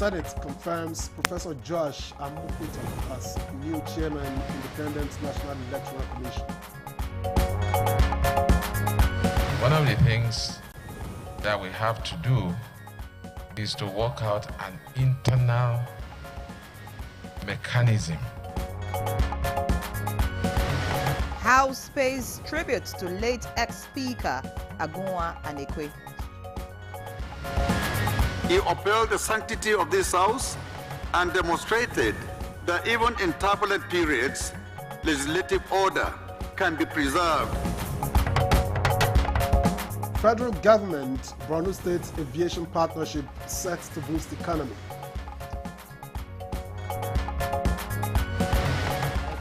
Senate confirms Professor Josh Amopitan as new chairman, Independent National Electoral Commission. One of the things that we have to do is to work out an internal mechanism. House pays tribute to late ex-speaker Agunwa Anekwe. He upheld the sanctity of this house and demonstrated that even in turbulent periods, legislative order can be preserved. Federal government, Borno State Aviation Partnership set to boost economy. I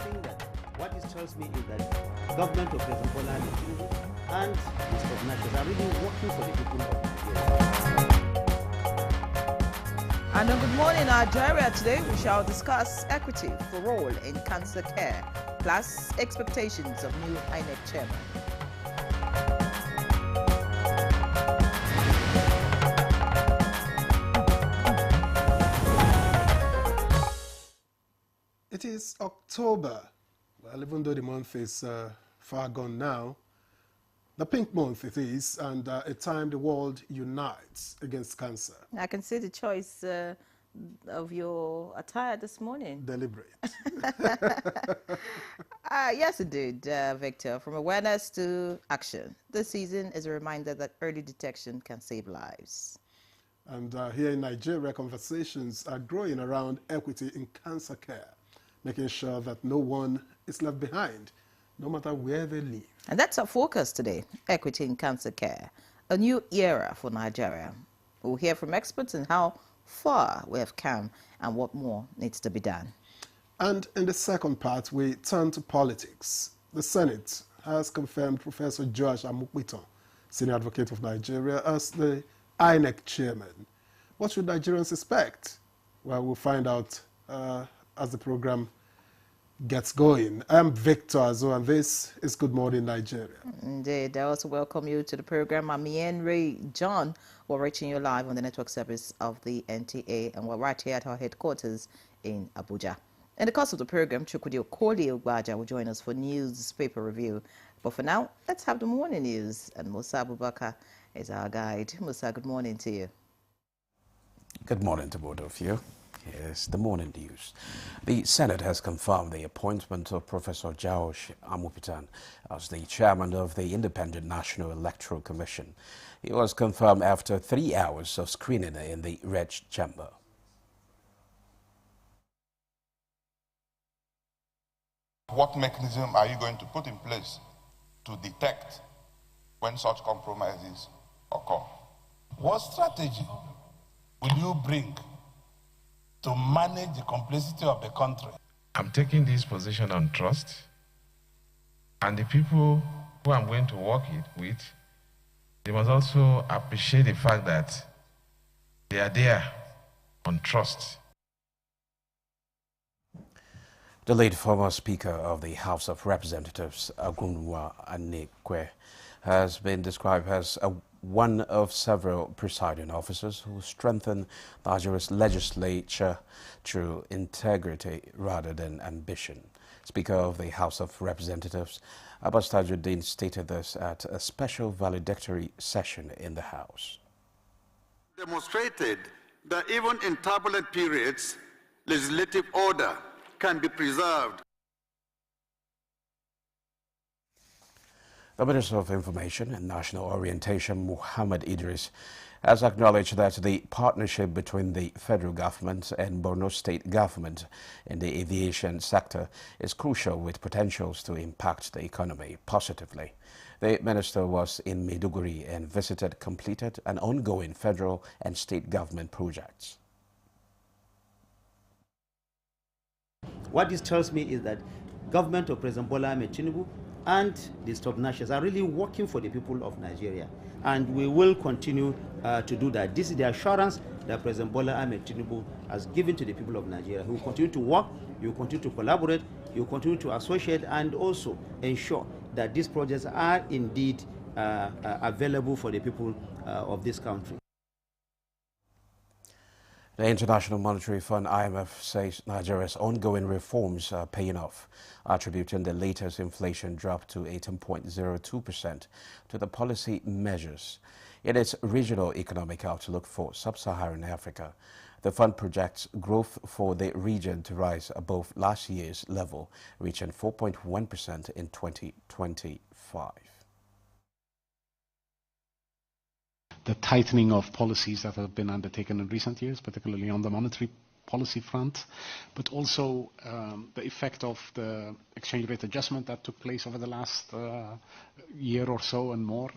think that what this tells me is that government of President Bola Ahmed Tinubu and Mr. National are really working for the people of Nigeria. And on Good Morning Nigeria today, we shall discuss equity for role in cancer care, plus expectations of new INEC chairman. It is October. Well, even though the month is far gone now, the pink month it is, and a time the world unites against cancer. I can see the choice of your attire this morning. Deliberate. Yes, indeed, Victor. From awareness to action. This season is a reminder that early detection can save lives. And here in Nigeria, conversations are growing around equity in cancer care, making sure that no one is left behind, no matter where they live. And that's our focus today, equity in cancer care, a new era for Nigeria. We'll hear from experts on how far we have come and what more needs to be done. And in the second part, we turn to politics. The Senate has confirmed Professor Josh Amopitan, Senior Advocate of Nigeria, as the INEC chairman. What should Nigerians expect? Well, we'll find out as the program gets going. I'm Victor Azo, and this is Good Morning Nigeria. Indeed. I also welcome you to the program. I'm Henry John. We're reaching you live on the network service of the NTA, and we're right here at our headquarters in Abuja. In the course of the program, Chukwudi Okoli Ogbaja will join us for newspaper review. But for now, let's have the morning news, and Musa Abubakar is our guide. Musa, good morning to you. Good morning to both of you. Here's the morning news. The Senate has confirmed the appointment of Professor Josh Amopitan as the chairman of the Independent National Electoral Commission. He was confirmed after 3 hours of screening in the Red Chamber. What mechanism are you going to put in place to detect when such compromises occur? What strategy will you bring to manage the complexity of the country? I'm taking this position on trust, and the people who I'm going to work with, they must also appreciate the fact that they are there on trust. The late former Speaker of the House of Representatives, Agunwa Anekwe, has been described as one of several presiding officers who strengthen Nigeria's legislature through integrity rather than ambition. Speaker of the House of Representatives, Abbas Tajuddin, stated this at a special valedictory session in the House. Demonstrated that even in turbulent periods, legislative order can be preserved. The Minister of Information and National Orientation, Muhammad Idris, has acknowledged that the partnership between the federal government and Borno State government in the aviation sector is crucial, with potentials to impact the economy positively. The minister was in Maiduguri and visited completed and ongoing federal and state government projects. What this tells me is that government of President Bola Ahmed Tinubu and the Stop Nations are really working for the people of Nigeria, and we will continue to do that. This is the assurance that President Bola Ahmed Tinubu has given to the people of Nigeria. He will continue to work, he will continue to collaborate, he will continue to associate, and also ensure that these projects are indeed available for the people of this country. The International Monetary Fund, IMF, says Nigeria's ongoing reforms are paying off, attributing the latest inflation drop to 18.02% to the policy measures. In its regional economic outlook for sub-Saharan Africa, the fund projects growth for the region to rise above last year's level, reaching 4.1% in 2025. The tightening of policies that have been undertaken in recent years, particularly on the monetary policy front, but also the effect of the exchange rate adjustment that took place over the last year or so and more,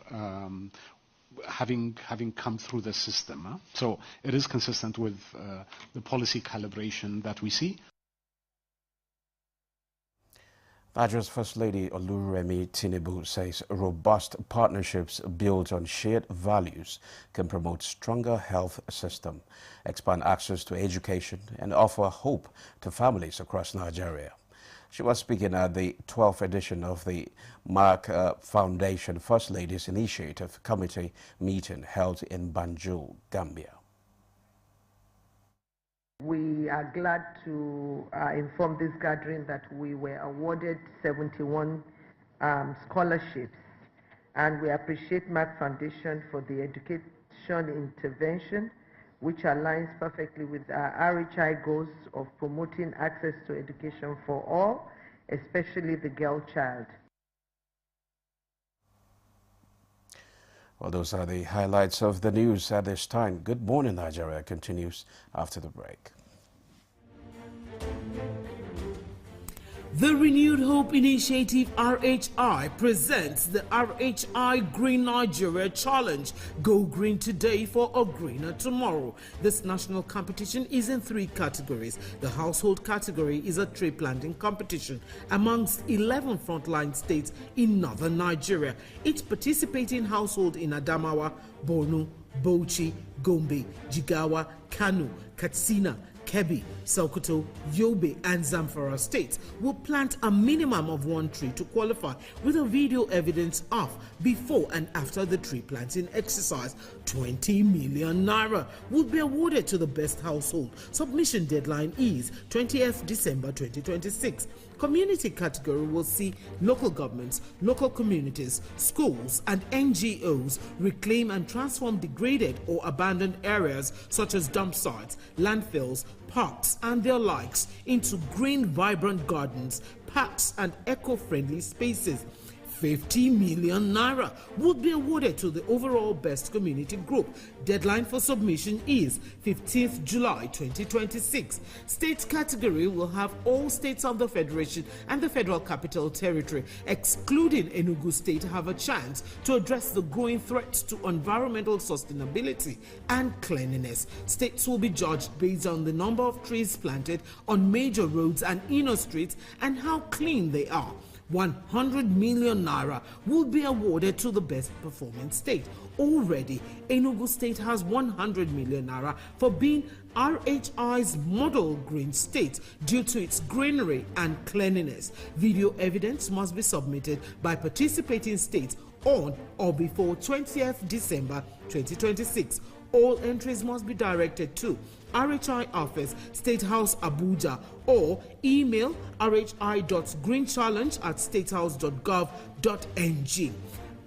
having come through the system. So it is consistent with the policy calibration that we see. Nigeria's First Lady Oluremi Tinubu says robust partnerships built on shared values can promote stronger health system, expand access to education, and offer hope to families across Nigeria. She was speaking at the 12th edition of the Mark Foundation First Ladies Initiative Committee meeting held in Banjul, Gambia. We are glad to inform this gathering that we were awarded 71 scholarships, and we appreciate Mark Foundation for the education intervention, which aligns perfectly with our RHI goals of promoting access to education for all, especially the girl child. Well, those are the highlights of the news at this time. Good Morning Nigeria continues after the break. The Renewed Hope Initiative RHI presents the RHI Green Nigeria Challenge. Go green today for a greener tomorrow. This national competition is in 3 categories. The household category is a tree planting competition amongst 11 frontline states in northern Nigeria. Each participating household in Adamawa, Borno, Bauchi, Gombe, Jigawa, Kano, Katsina, Kebbi, Sokoto, Yobe, and Zamfara states will plant a minimum of 1 tree to qualify, with a video evidence of before and after the tree planting exercise. 20 million naira will be awarded to the best household. Submission deadline is 20th December 2026. Community category will see local governments, local communities, schools, and NGOs reclaim and transform degraded or abandoned areas such as dump sites, landfills, parks, and their likes into green, vibrant gardens, parks, and eco-friendly spaces. 50 million naira would be awarded to the overall best community group. Deadline for submission is 15th July 2026. State category will have all states of the Federation and the Federal Capital Territory, excluding Enugu State, have a chance to address the growing threats to environmental sustainability and cleanliness. States will be judged based on the number of trees planted on major roads and inner streets and how clean they are. 100 million naira will be awarded to the best performing state. Already, Enugu State has 100 million naira for being RHI's model green state due to its greenery and cleanliness. Video evidence must be submitted by participating states on or before 20th December 2026. All entries must be directed to RHI Office, State House, Abuja, or email rhi.greenchallenge@statehouse.gov.ng.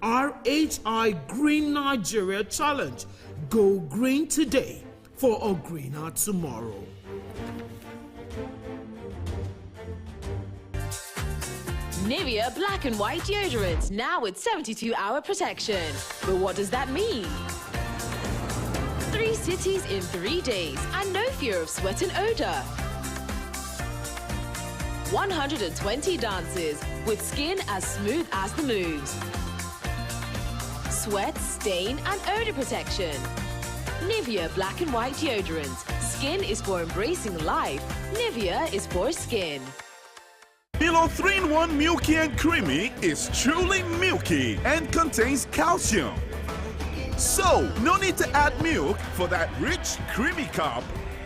RHI Green Nigeria Challenge. Go green today for a greener tomorrow. Nivea Black and White Deodorant, now with 72-hour protection. But what does that mean? 3 cities in 3 days and no fear of sweat and odor. 120 dances with skin as smooth as the moves. Sweat, stain and odor protection. Nivea Black and White Deodorant. Skin is for embracing life. Nivea is for skin. Milo 3-in-1 Milky and Creamy is truly milky and contains calcium. So, no need to add milk for that rich, creamy cup,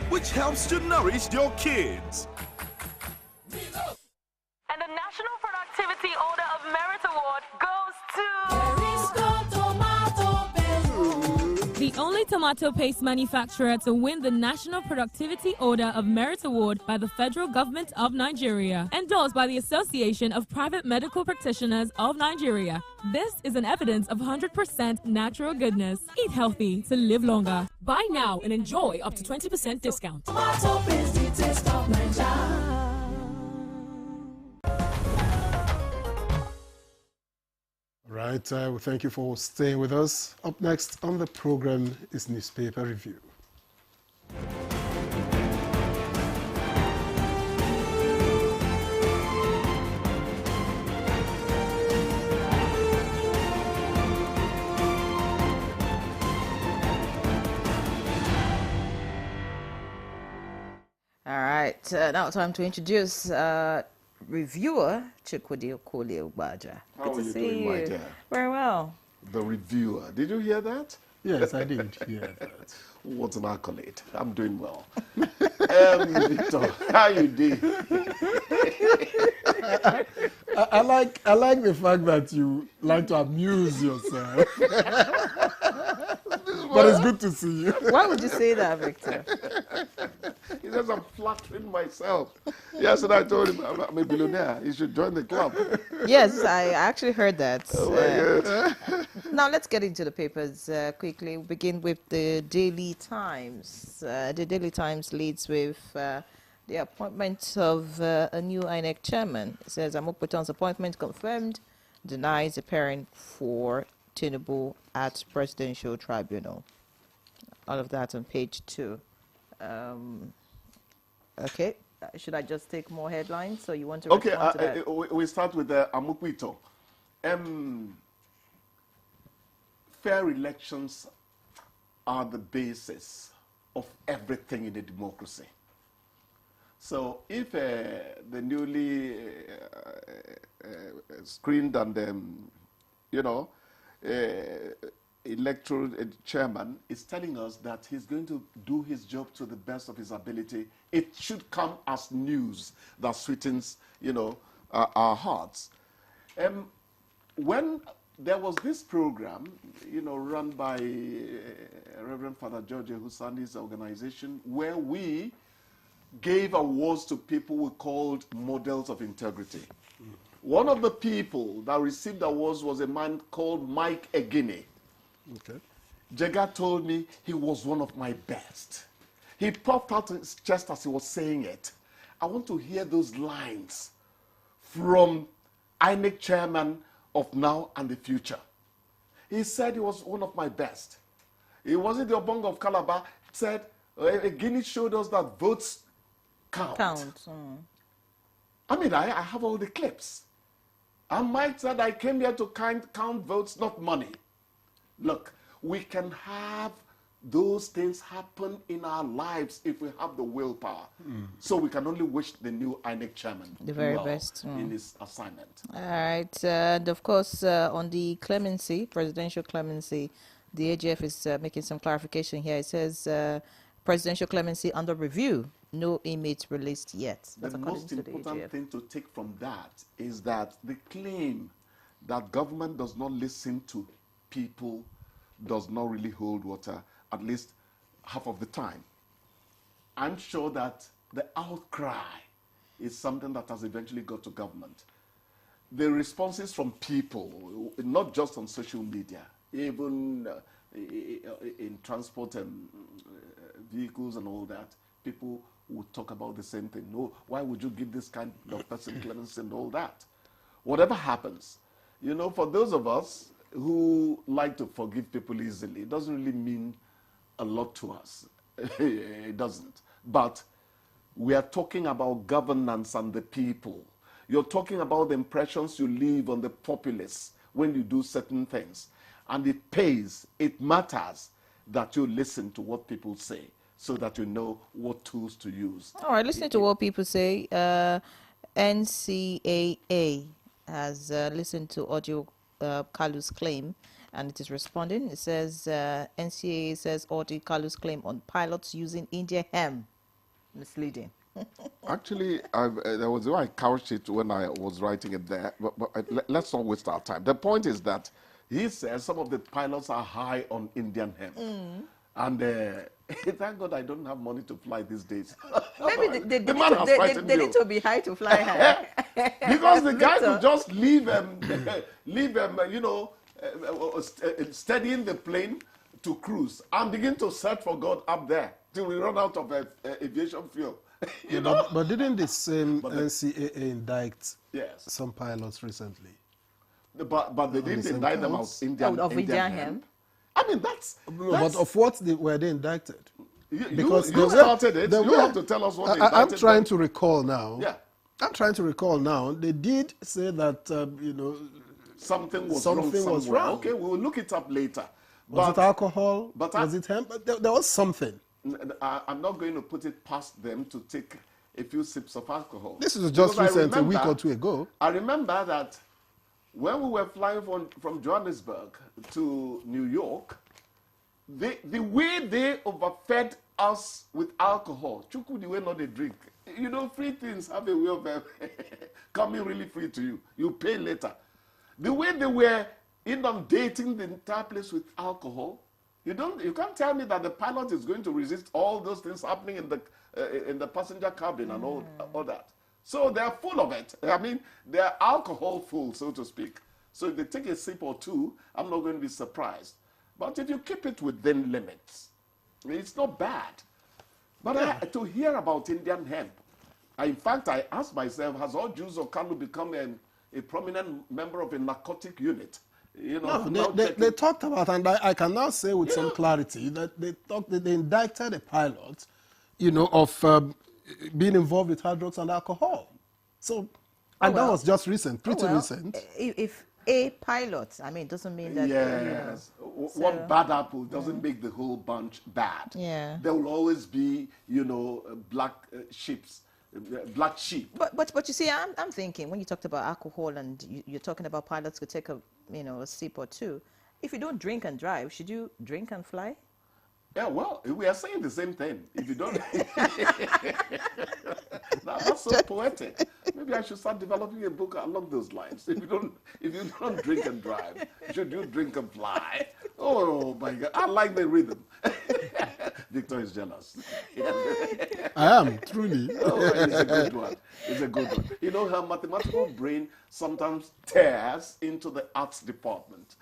which helps to nourish your kids. And the National Productivity Order of Merit Award goes to... The only tomato tomato paste manufacturer to win the National Productivity Order of Merit Award by the Federal Government of Nigeria, endorsed by the Association of Private Medical Practitioners of Nigeria. This is an evidence of 100% natural goodness. Eat healthy to live longer. Buy now and enjoy up to 20% discount. Tomato paste, the taste of Nigeria. Right, well, thank you for staying with us. Up next on the program is Newspaper Review. All right, now time to introduce reviewer Chukwudi Okoli-Ugbaja. How are you doing, my dear? Very well. The reviewer. Did you hear that? Yes, I did hear that. What an accolade. I'm doing well. Victor, how you doing? I like the fact that you like to amuse yourself. But it's good to see you. Why would you say that, Victor? He says I'm flattering myself. Yes, and I told him I'm a billionaire. He should join the club. Yes, I actually heard that. Oh my God. Now let's get into the papers quickly. We'll begin with the Daily Times. The Daily Times leads with the appointment of a new INEC chairman. It says Amokpeton's appointment confirmed, denies appearing for Tinubu at Presidential Tribunal. All of that on page 2. Okay, should I just take more headlines? So you want to respond to that? We start with Amokpeton. Fair elections are the basis of everything in a democracy. So if the newly screened and, electoral chairman is telling us that he's going to do his job to the best of his ability, it should come as news that sweetens, our hearts. When there was this program, run by Reverend Father George Ehusani's organization, where we gave awards to people we called models of integrity. One of the people that received awards was a man called Mike Egini. Okay. Jega told me he was one of my best. He puffed out his chest as he was saying it. I want to hear those lines from INEC chairman of now and the future. He said he was one of my best. He wasn't the Obongo of Calabar. Said, Egini showed us that votes count. I mean, I have all the clips. And Mike said, I came here to count votes, not money. Look, we can have those things happen in our lives if we have the willpower. So we can only wish the new INEC chairman the very best in his assignment. All right. And of course, on the clemency, presidential clemency, the AGF is making some clarification here. It says presidential clemency under review. No inmates released yet. The most important thing to take from that is that the claim that government does not listen to people does not really hold water, at least half of the time. I'm sure that the outcry is something that has eventually got to government. The responses from people, not just on social media, even in transport and vehicles and all that, people would talk about the same thing. No, why would you give this kind of person clemency and all that? Whatever happens, for those of us who like to forgive people easily, it doesn't really mean a lot to us. It doesn't. But we are talking about governance and the people. You're talking about the impressions you leave on the populace when you do certain things. And it pays, it matters that you listen to what people say so that you know what tools to use. All right, listening to what people say, NCAA has listened to Audio Kalu's claim, and it is responding. It says, NCAA says Audio Kalu's claim on pilots using India hem. Misleading. Actually, there was why I couched it when I was writing it there, but let's not waste our time. The point is that he says some of the pilots are high on Indian hemp. And thank God I don't have money to fly these days. Maybe they The man has frightened need you. to be high to fly high. Because the guy Victor. could just leave steadying the plane to cruise and begin to search for God up there till we run out of aviation fuel. you know? But didn't the same But the- NCAA indict Yes. some pilots recently? But they On the didn't same indict them counts? of Indian, Of Indian hemp. hemp? I mean, that's But of what were they indicted? you Because you there were- started it. there You were- have to tell us what they I'm indicted trying them. to recall now. Yeah. I'm trying to recall now. They did say that, Something was something wrong was somewhere. wrong. Okay, we'll look it up later. Was it alcohol? but Was it hemp? There was something. I'm not going to put it past them to take a few sips of alcohol. This was just Because I recent, a week remember- or two ago. I remember that when we were flying from Johannesburg to New York, the way they overfed us with alcohol, chuku the way not they drink. You know, free things have a way of coming really free to you. You pay later. The way they were inundating the entire place with alcohol, you can't tell me that the pilot is going to resist all those things happening in the passenger cabin and all that. So they're full of it. I mean, they're alcohol full, so to speak. So if they take a sip or two, I'm not going to be surprised. But if you keep it within limits, it's not bad. But to hear about Indian hemp, in fact, I asked myself, has all Jews of Kanu become a prominent member of a narcotic unit? You know, No, they talked about, and I can now say with some clarity that they indicted a pilot, of being involved with hard drugs and alcohol. So, and that was just recent, pretty recent. If a pilot, I mean, it doesn't mean that. Yes. One bad apple doesn't make the whole bunch bad. Yeah. There will always be, black sheep. But you see, I'm thinking when you talked about alcohol and you're talking about pilots could take a sip or two. If you don't drink and drive, should you drink and fly? Yeah, well, we are saying the same thing. If you don't, that's so poetic. Maybe I should start developing a book along those lines. If you don't drink and drive, should you drink and fly? Oh my God, I like the rhythm. Victor is jealous. I am, truly. Oh, it's a good one. It's a good one. You know, her mathematical brain sometimes tears into the arts department.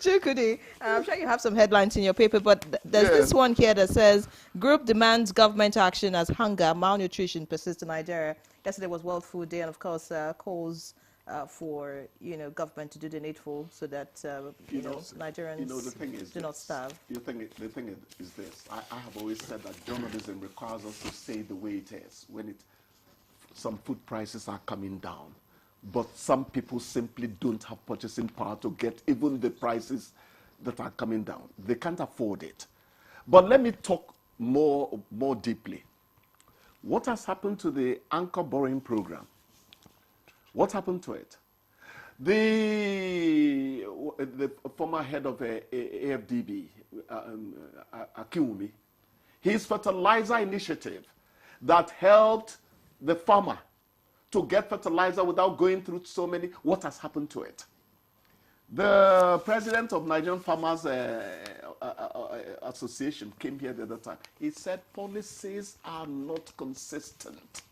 Chukudi, I'm sure you have some headlines in your paper, but there's this one here that says, group demands government action as hunger, malnutrition persists in Nigeria. Yesterday was World Food Day, and of course, calls for, government to do the needful so that, Nigerians do not starve. The thing is this. I have always said that journalism requires us to say the way it is when some food prices are coming down. But some people simply don't have purchasing power to get even the prices that are coming down. They can't afford it. But let me talk more deeply. What has happened to the anchor borrowing program? What happened to it? The former head of AFDB, Akiwumi, his fertilizer initiative that helped the farmer to get fertilizer without going through so many, what has happened to it? The president of Nigerian Farmers Association came here the other time. He said policies are not consistent.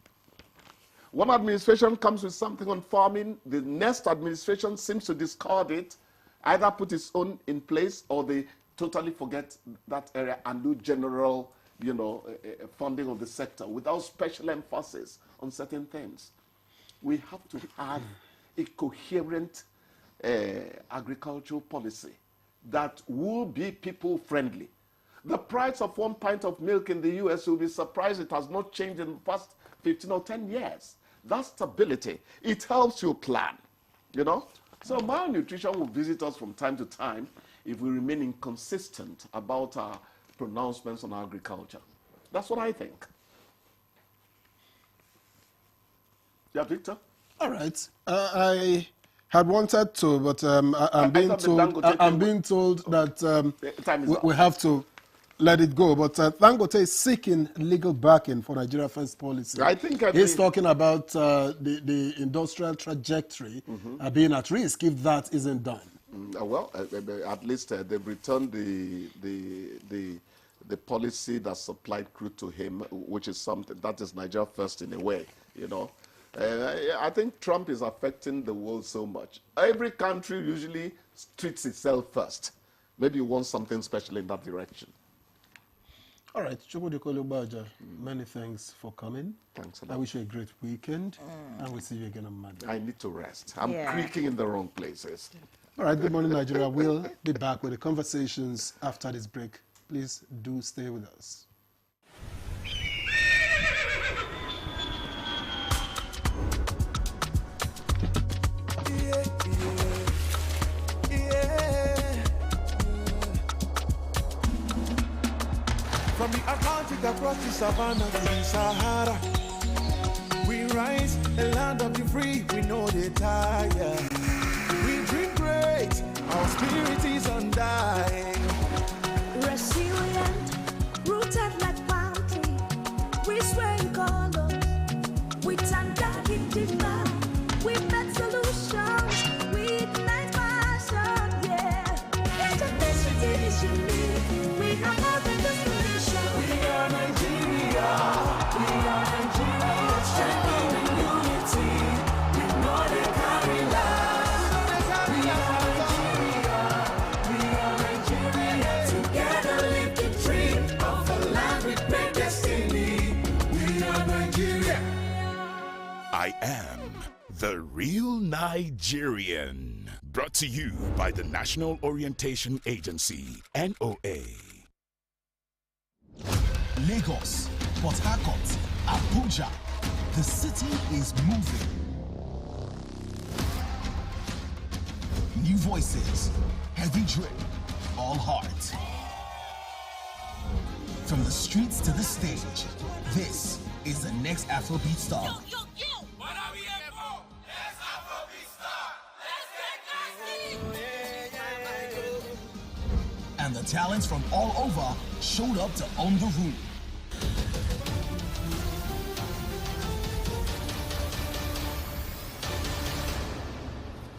One administration comes with something on farming, the next administration seems to discard it, either put its own in place or they totally forget that area and do general, funding of the sector without special emphasis on certain things. We have to have a coherent agricultural policy that will be people-friendly. The price of 1 pint of milk in the U.S., you'll be surprised it has not changed in the past 15 or 10 years. That stability, it helps you plan, So malnutrition will visit us from time to time if we remain inconsistent about our pronouncements on agriculture. That's what I think. Yeah, Victor? All right. I had wanted to, but I'm being told that we have to let it go. But Dangote is seeking legal backing for Nigeria First policy. He's talking about the industrial trajectory being at risk if that isn't done. Well, at least they've returned the policy that supplied crude to him, which is something that is Nigeria first in a way, you know. I think Trump is affecting the world so much. Every country usually treats itself first. Maybe you want something special in that direction. All right, many thanks for coming. Thanks a lot. I wish you a great weekend, and we'll see you again on Monday. I need to rest. I'm creaking in the wrong places. All right, Good Morning Nigeria. We'll be back with the conversations after this break. Please do stay with us. From the Atlantic across the savannah to the Sahara, we rise, the land of the free, we know they tire. We dream great, our spirit is undying. Resilient, rooted like palm tree, we sway in colors, with undying demand. We make solutions, we ignite passion, yeah. Diversity is unique, we are more than just a nation. We are Nigeria, strength in unity, we know they carry life. We are Nigeria, together live the dream of a land with great destiny. We are Nigeria. I am the real Nigerian. Brought to you by the National Orientation Agency, NOA. Lagos, Port Harcourt, Abuja. The city is moving. New voices, heavy drip, all heart. From the streets to the stage, this is the next Afrobeat star. What are we here for? Let's Afrobeat star. Let's get nasty. And the talents from all over showed up to own the room.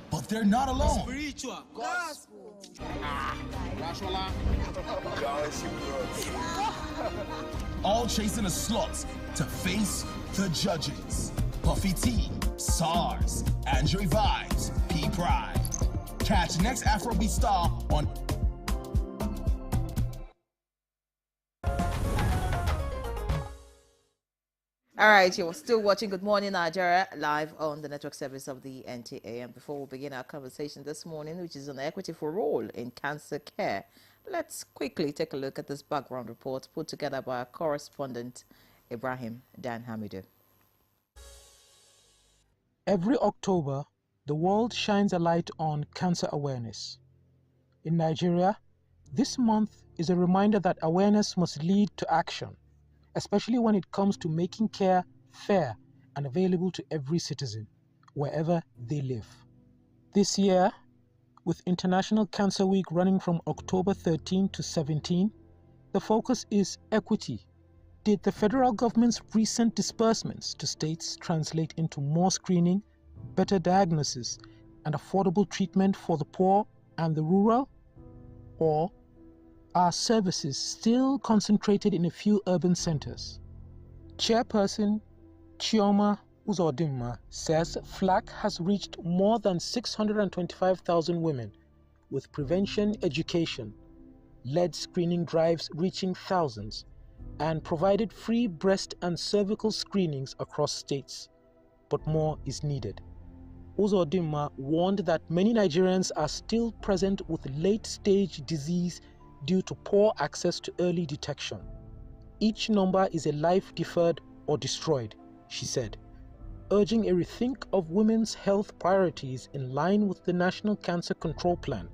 But they're not alone. Spiritual. Gospel. All chasing a slot to face the judges. Puffy T, SARS, Andre Vibes, P Pride. Catch next Afrobeat star on All right, you're still watching Good Morning Nigeria live on the network service of the NTA. And before we begin our conversation this morning, which is on equity for all in cancer care, let's quickly take a look at this background report put together by our correspondent, Ibrahim Dan Hamidou. Every October, the world shines a light on cancer awareness. In Nigeria, this month is a reminder that awareness must lead to action, especially when it comes to making care fair and available to every citizen, wherever they live. This year, with International Cancer Week running from October 13 to 17, the focus is equity. Did the federal government's recent disbursements to states translate into more screening, better diagnosis, and affordable treatment for the poor and the rural? Or are services still concentrated in a few urban centers? Chairperson Chioma Uzodimma says FLAC has reached more than 625,000 women with prevention education, led screening drives reaching thousands, and provided free breast and cervical screenings across states. But more is needed. Uzodimma warned that many Nigerians are still present with late-stage disease due to poor access to early detection. Each number is a life deferred or destroyed, she said, urging a rethink of women's health priorities in line with the National Cancer Control Plan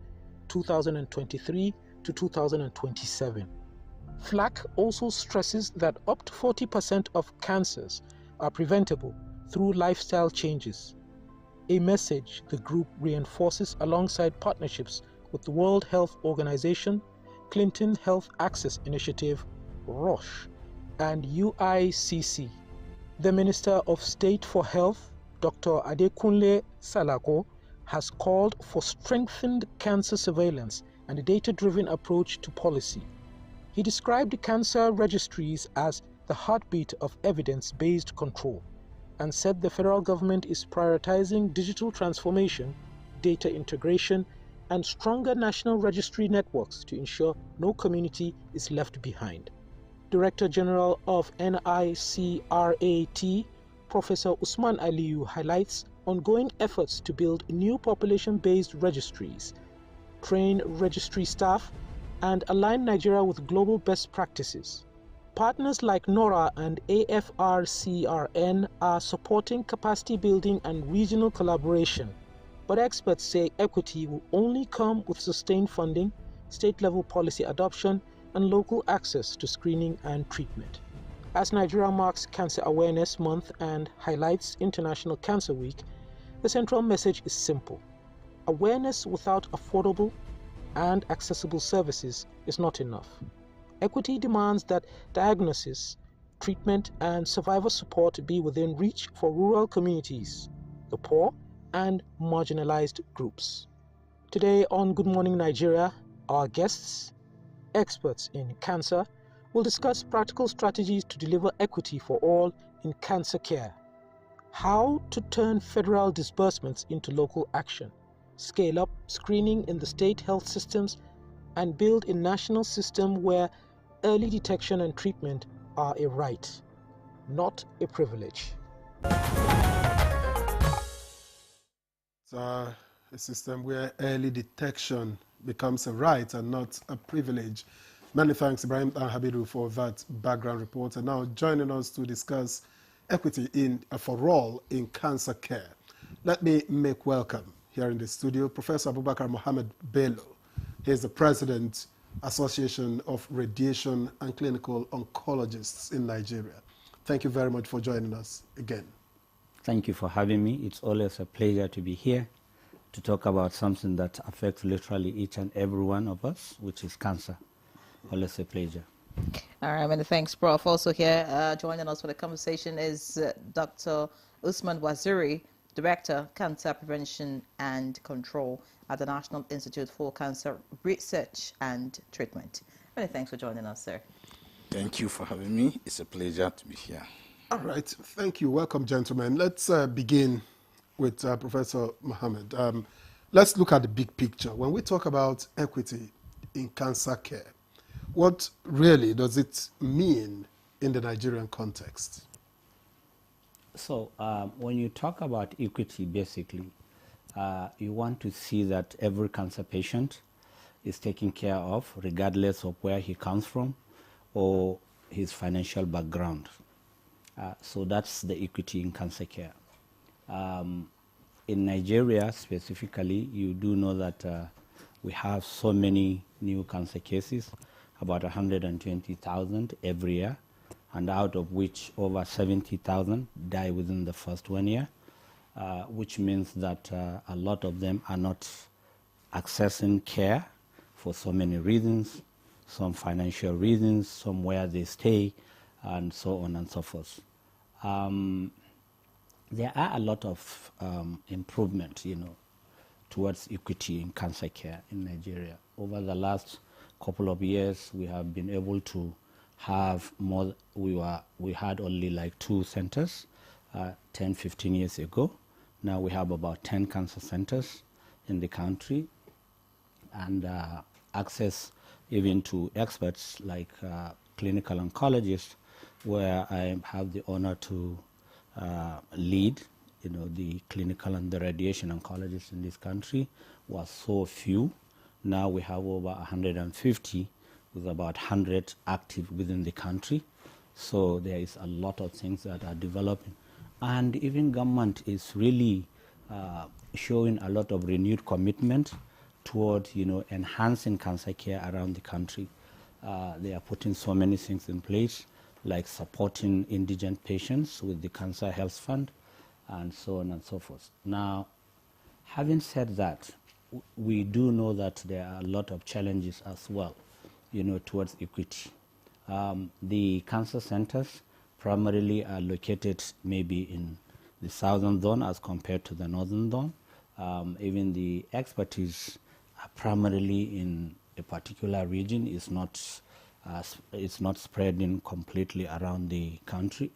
2023 to 2027. FLAC also stresses that up to 40% of cancers are preventable through lifestyle changes, a message the group reinforces alongside partnerships with the World Health Organization, Clinton Health Access Initiative, Roche, and UICC. The Minister of State for Health, Dr. Adekunle Salako, has called for strengthened cancer surveillance and a data-driven approach to policy. He described the cancer registries as the heartbeat of evidence-based control and said the federal government is prioritizing digital transformation, data integration, and stronger national registry networks to ensure no community is left behind. Director General of NICRAT, Professor Usman Aliyu, highlights ongoing efforts to build new population-based registries, train registry staff, and align Nigeria with global best practices. Partners like NORA and AFRCRN are supporting capacity building and regional collaboration, but experts say equity will only come with sustained funding, state-level policy adoption, and local access to screening and treatment. As Nigeria marks Cancer Awareness Month and highlights International Cancer Week, the central message is simple. Awareness without affordable and accessible services is not enough. Equity demands that diagnosis, treatment, and survivor support be within reach for rural communities, the poor, and marginalized groups. Today on Good Morning Nigeria, our guests, experts in cancer, will discuss practical strategies to deliver equity for all in cancer care, how to turn federal disbursements into local action, scale up screening in the state health systems, and build a national system where early detection and treatment are a right, not a privilege. It's a system where early detection becomes a right and not a privilege. Many thanks, Ibrahim Habidu, for that background report. And now joining us to discuss equity for all in cancer care. Let me make welcome here in the studio Professor Abubakar Mohammed Bello. He is the President, Association of Radiation and Clinical Oncologists in Nigeria. Thank you very much for joining us again. Thank you for having me. It's always a pleasure to be here to talk about something that affects literally each and every one of us, which is cancer. Always a pleasure. All right, many thanks, Prof. Also here joining us for the conversation is Dr. Usman Waziri, Director, Cancer Prevention and Control at the National Institute for Cancer Research and Treatment. Many thanks for joining us, sir. Thank you for having me. It's a pleasure to be here. All right, thank you. Welcome, gentlemen. Let's begin with Professor Mohammed. Let's look at the big picture. When we talk about equity in cancer care, what really does it mean in the Nigerian context? So when you talk about equity, basically, you want to see that every cancer patient is taken care of, regardless of where he comes from or his financial background. So that's the equity in cancer care. In Nigeria specifically, you do know that we have so many new cancer cases, about 120,000 every year, and out of which over 70,000 die within the first 1 year, which means that a lot of them are not accessing care for so many reasons, some financial reasons, some where they stay, and so on and so forth. There are a lot of improvement, towards equity in cancer care in Nigeria. Over the last couple of years, we have been able to have more. We had only like 2 centers 10, 15 years ago. Now we have about 10 cancer centers in the country, and access even to experts like clinical oncologists, where I have the honor to lead, the clinical and the radiation oncologists in this country was so few. Now we have over 150 with about 100 active within the country. So there is a lot of things that are developing. And even government is really showing a lot of renewed commitment toward, enhancing cancer care around the country. They are putting so many things in place, like supporting indigent patients with the Cancer Health Fund, and so on and so forth. Now, having said that, we do know that there are a lot of challenges as well, towards equity. The cancer centers primarily are located maybe in the southern zone as compared to the northern zone. Even the expertise are primarily in a particular region. It's not spreading completely around the country.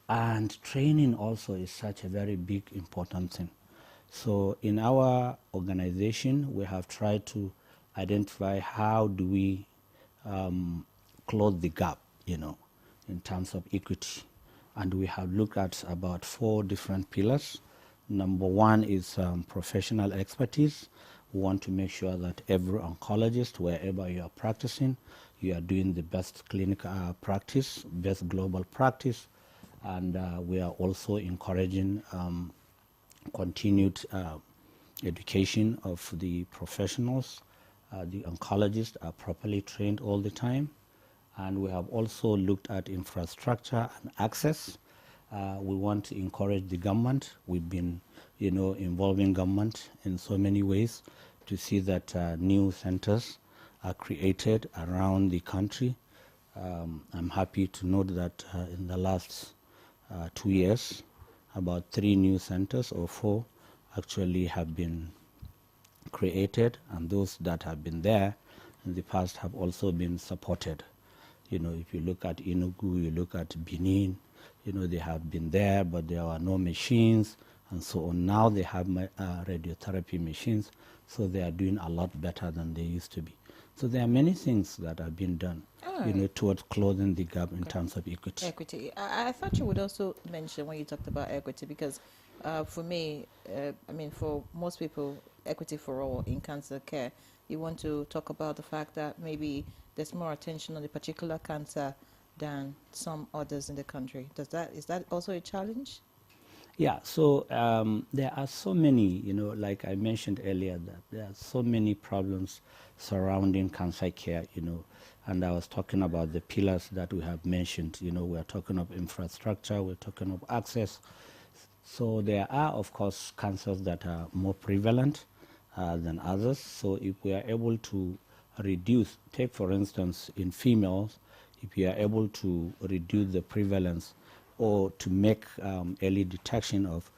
And training also is such a very big, important thing. So in our organization, we have tried to identify how do we close the gap, in terms of equity. And we have looked at about 4 different pillars. Number 1 is professional expertise. We want to make sure that every oncologist, wherever you are practicing, you are doing the best clinical practice, best global practice. And we are also encouraging continued education of the professionals. The oncologists are properly trained all the time. And we have also looked at infrastructure and access. We want to encourage the government. We've been, involving government in so many ways to see that new centers are created around the country. I'm happy to note that in the last 2 years, about 3 new centers or 4 actually have been created, and those that have been there in the past have also been supported. If you look at Enugu, you look at Benin, they have been there, but there were no machines and so on. Now they have radiotherapy machines, so they are doing a lot better than they used to be. So there are many things that have been done, towards closing the gap in terms of equity. Equity. I thought you would also mention when you talked about equity, because for me, for most people, equity for all in cancer care, you want to talk about the fact that maybe there's more attention on the particular cancer than some others in the country. Is that also a challenge? Yeah, so there are so many, like I mentioned earlier, that there are so many problems surrounding cancer care, and I was talking about the pillars that we have mentioned. We're talking of infrastructure, we're talking of access. So there are, of course, cancers that are more prevalent than others. So if we are able to reduce, take for instance, in females, if you are able to reduce the prevalence or to make early detection of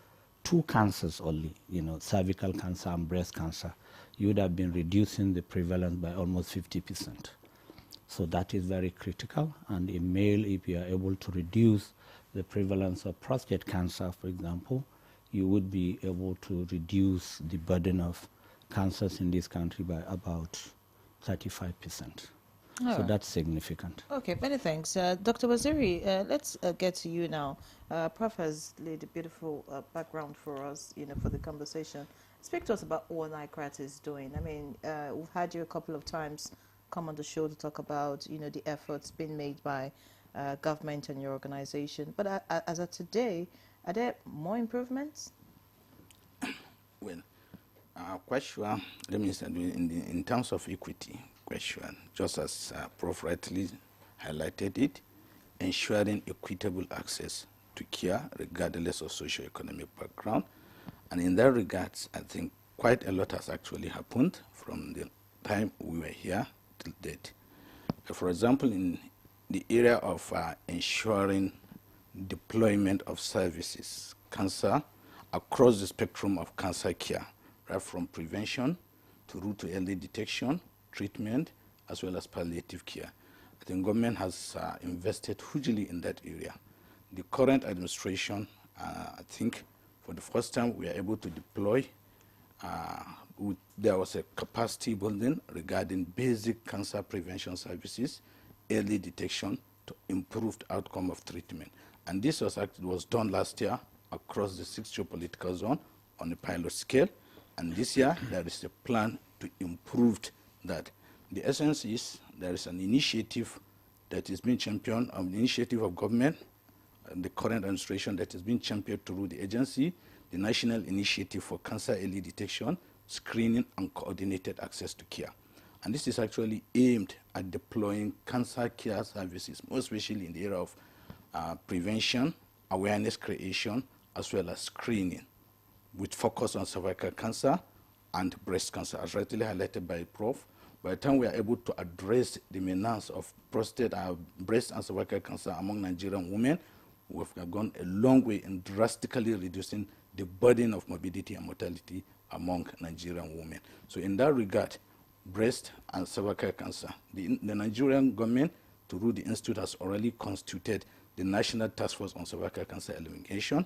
2 cancers only, cervical cancer and breast cancer, you would have been reducing the prevalence by almost 50%. So that is very critical. And in male, if you are able to reduce the prevalence of prostate cancer, for example, you would be able to reduce the burden of cancers in this country by about 35%. So that's significant. Okay, many thanks. Dr. Waziri, let's get to you now. Prof has laid a beautiful background for us, for the conversation. Speak to us about what NICRAT is doing. We've had you a couple of times come on the show to talk about, the efforts being made by government and your organization. But as of today, are there more improvements? Well, quite sure. Let me say, in terms of equity question, just as Prof rightly highlighted it, ensuring equitable access to care regardless of socioeconomic background. And in that regard, I think quite a lot has actually happened from the time we were here till date. For example, in the area of ensuring deployment of services, cancer, across the spectrum of cancer care, right from prevention through to early detection, treatment, as well as palliative care. I think government has invested hugely in that area. The current administration, I think, for the first time, we are able to deploy. There was a capacity building regarding basic cancer prevention services, early detection, to improved outcome of treatment. And this was done last year across the 6 geopolitical zone on a pilot scale. And this year, there is a plan to improve that. The essence is there is an initiative that is being championed, an initiative of government, and the current administration that has been championed through the agency, the National Initiative for Cancer Early Detection, Screening and Coordinated Access to Care. And this is actually aimed at deploying cancer care services, more especially in the area of prevention, awareness creation, as well as screening, with focus on cervical cancer and breast cancer, as rightly highlighted by Prof. By the time we are able to address the menace of prostate, breast and cervical cancer among Nigerian women, we've gone a long way in drastically reducing the burden of morbidity and mortality among Nigerian women. So in that regard, breast and cervical cancer, the Nigerian government, through the institute, has already constituted the National Task Force on Cervical Cancer Elimination.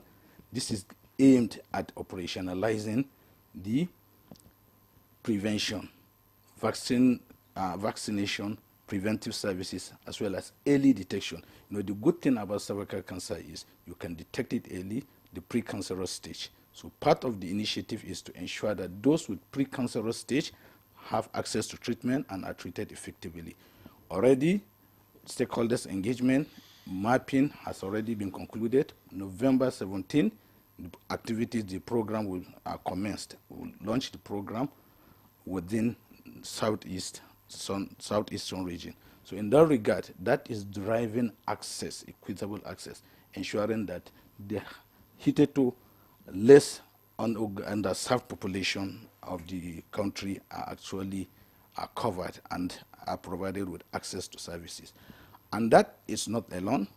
This is aimed at operationalizing the prevention, vaccination, preventive services, as well as early detection. You know, the good thing about cervical cancer is you can detect it early, the precancerous stage. So part of the initiative is to ensure that those with precancerous stage have access to treatment and are treated effectively. Already, stakeholders engagement, mapping has already been concluded. November 17, the activities, the program will commenced. We'll launch the program within southeastern region. So in that regard, that is driving access, equitable access, ensuring that the hitherto less underserved population of the country are actually covered and are provided with access to services. And that is not alone.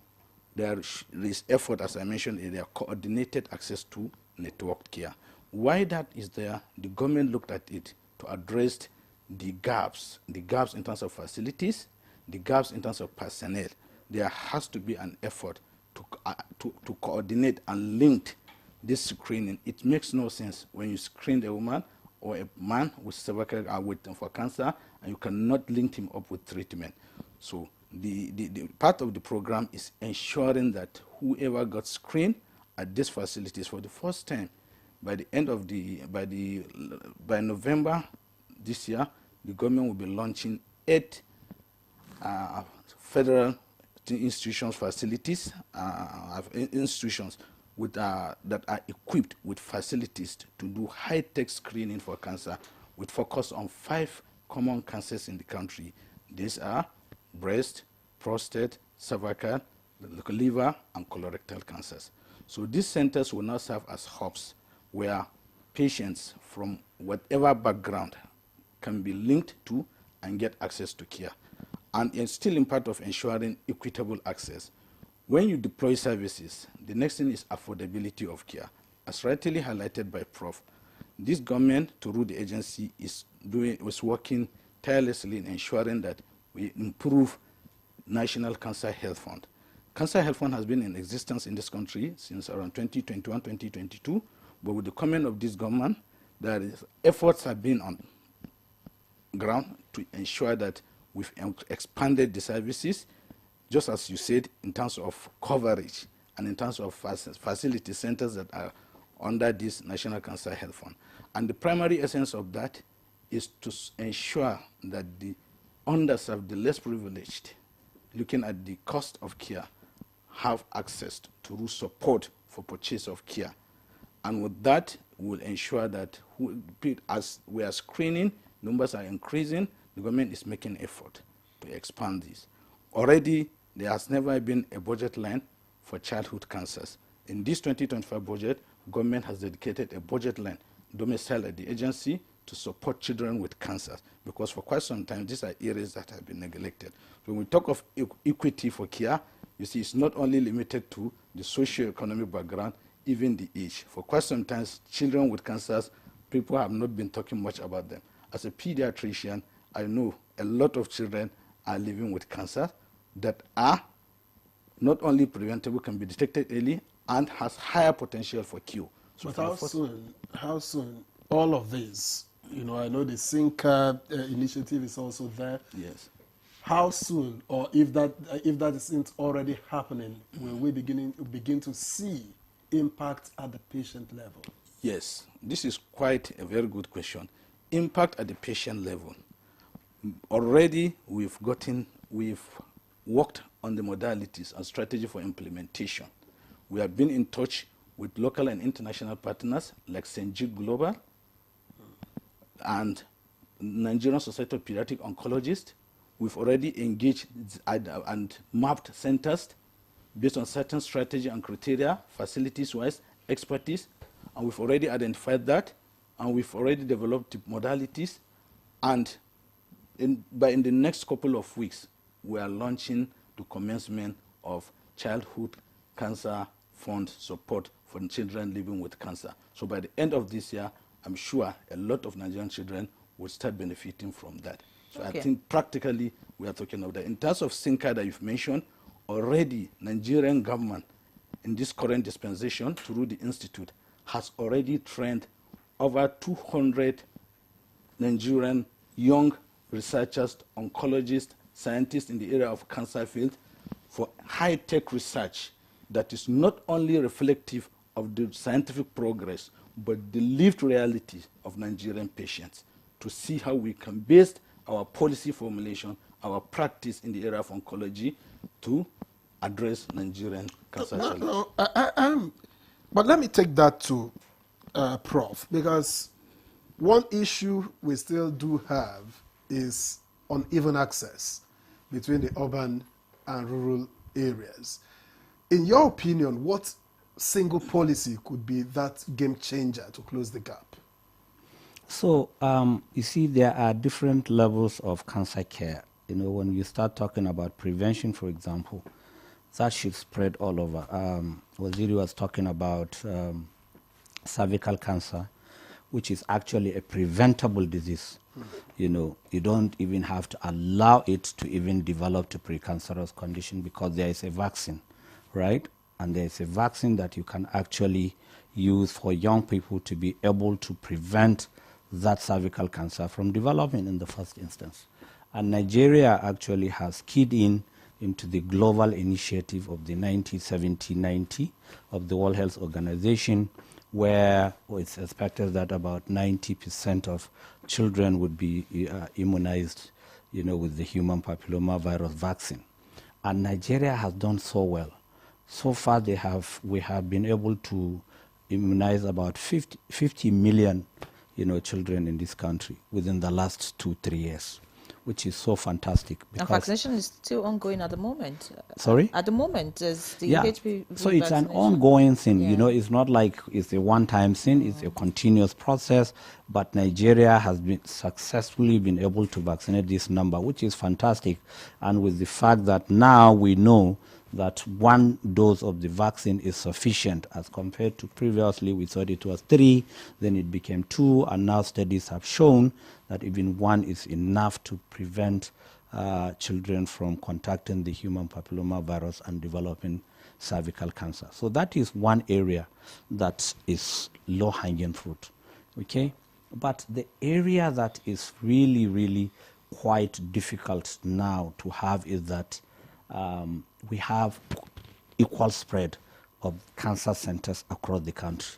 There is effort, as I mentioned earlier, coordinated access to networked care. Why that is there, the government looked at it to address the gaps in terms of facilities, the gaps in terms of personnel. There has to be an effort to coordinate and link this screening. It makes no sense when you screen a woman or a man with cervical for cancer and you cannot link him up with treatment. So the part of the program is ensuring that whoever got screened at these facilities for the first time, by the end of by November this year, the government will be launching 8 federal institutions, facilities, institutions with, that are equipped with facilities to do high-tech screening for cancer with focus on 5 common cancers in the country. These are breast, prostate, cervical, liver, and colorectal cancers. So these centers will now serve as hubs where patients from whatever background can be linked to and get access to care. And it's still in part of ensuring equitable access. When you deploy services, the next thing is affordability of care. As rightly highlighted by Prof, this government, through the agency, is working tirelessly in ensuring that we improve National Cancer Health Fund. Cancer Health Fund has been in existence in this country since around 2021, 2022, but with the comment of this government, efforts have been on ground to ensure that we've expanded the services, just as you said, in terms of coverage and in terms of facility centers that are under this National Cancer Health Fund. And the primary essence of that is to ensure that the underserved, the less privileged, looking at the cost of care, have access to support for purchase of care. And with that, we'll ensure that as we are screening, numbers are increasing, the government is making effort to expand this. Already, there has never been a budget line for childhood cancers. In this 2025 budget, government has dedicated a budget line domiciled at the agency to support children with cancer, because for quite some time, these are areas that have been neglected. When we talk of equity for care, you see, it's not only limited to the socio-economic background, even the age. For quite some time, children with cancers, people have not been talking much about them. As a pediatrician, I know a lot of children are living with cancer that are not only preventable, can be detected early, and has higher potential for cure. So but how soon all of this, you know, I know the SINCA initiative is also there. Yes. How soon, or if that isn't already happening, will we begin to see impact at the patient level? Yes, this is quite a very good question. Impact at the patient level. Already we've worked on the modalities and strategy for implementation. We have been in touch with local and international partners like St. Jude Global and Nigerian Society of Pediatric Oncologists. We've already engaged and mapped centers based on certain strategy and criteria, facilities-wise, expertise, and we've already identified that, and we've already developed the modalities, and in the next couple of weeks, we are launching the commencement of Childhood Cancer Fund support for children living with cancer. So by the end of this year, I'm sure a lot of Nigerian children will start benefiting from that. So Okay. I think practically we are talking of that. In terms of SINCA that you've mentioned, already Nigerian government in this current dispensation through the institute has already trained over 200 Nigerian young researchers, oncologists, scientists in the area of cancer field for high-tech research that is not only reflective of the scientific progress, but the lived reality of Nigerian patients, to see how we can base our policy formulation, our practice in the area of oncology to address Nigerian cancer challenges. But let me take that to Prof, because one issue we still do have is uneven access between the urban and rural areas. In your opinion, what single policy could be that game changer to close the gap? So, you see, there are different levels of cancer care. You know, when you start talking about prevention, for example, that should spread all over. Waziri was talking about cervical cancer, which is actually a preventable disease. You know, you don't even have to allow it to even develop to precancerous condition because there is a vaccine, right? And there is a vaccine that you can actually use for young people to be able to prevent that cervical cancer from developing in the first instance. And Nigeria actually has keyed into the global initiative of the 1970-90 of the World Health Organization, where it's expected that about 90% of children would be immunized, you know, with the human papillomavirus vaccine. And Nigeria has done so well. So far, we have been able to immunize about 50 million, you know, children in this country within the last 2-3 years, which is so fantastic. And vaccination is still ongoing at the moment. Sorry? At the moment, is the Yeah. HPV So it's an vaccination. ongoing thing. Yeah. You know, it's not like it's a one-time thing. It's a continuous process. But Nigeria has been successfully been able to vaccinate this number, which is fantastic. And with the fact that now we know that one dose of the vaccine is sufficient as compared to previously we thought it was 3, then it became 2, and now studies have shown that even 1 is enough to prevent children from contacting the human papillomavirus and developing cervical cancer. So that is one area that is low-hanging fruit, okay? But the area that is really, really quite difficult now to have is that we have equal spread of cancer centers across the country.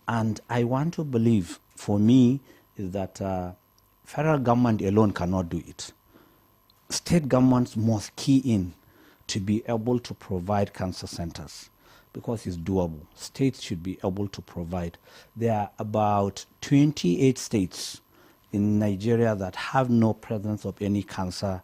And I want to believe, for me, is that federal government alone cannot do it. State governments must key in to be able to provide cancer centers because it's doable. States should be able to provide. There are about 28 states in Nigeria that have no presence of any cancer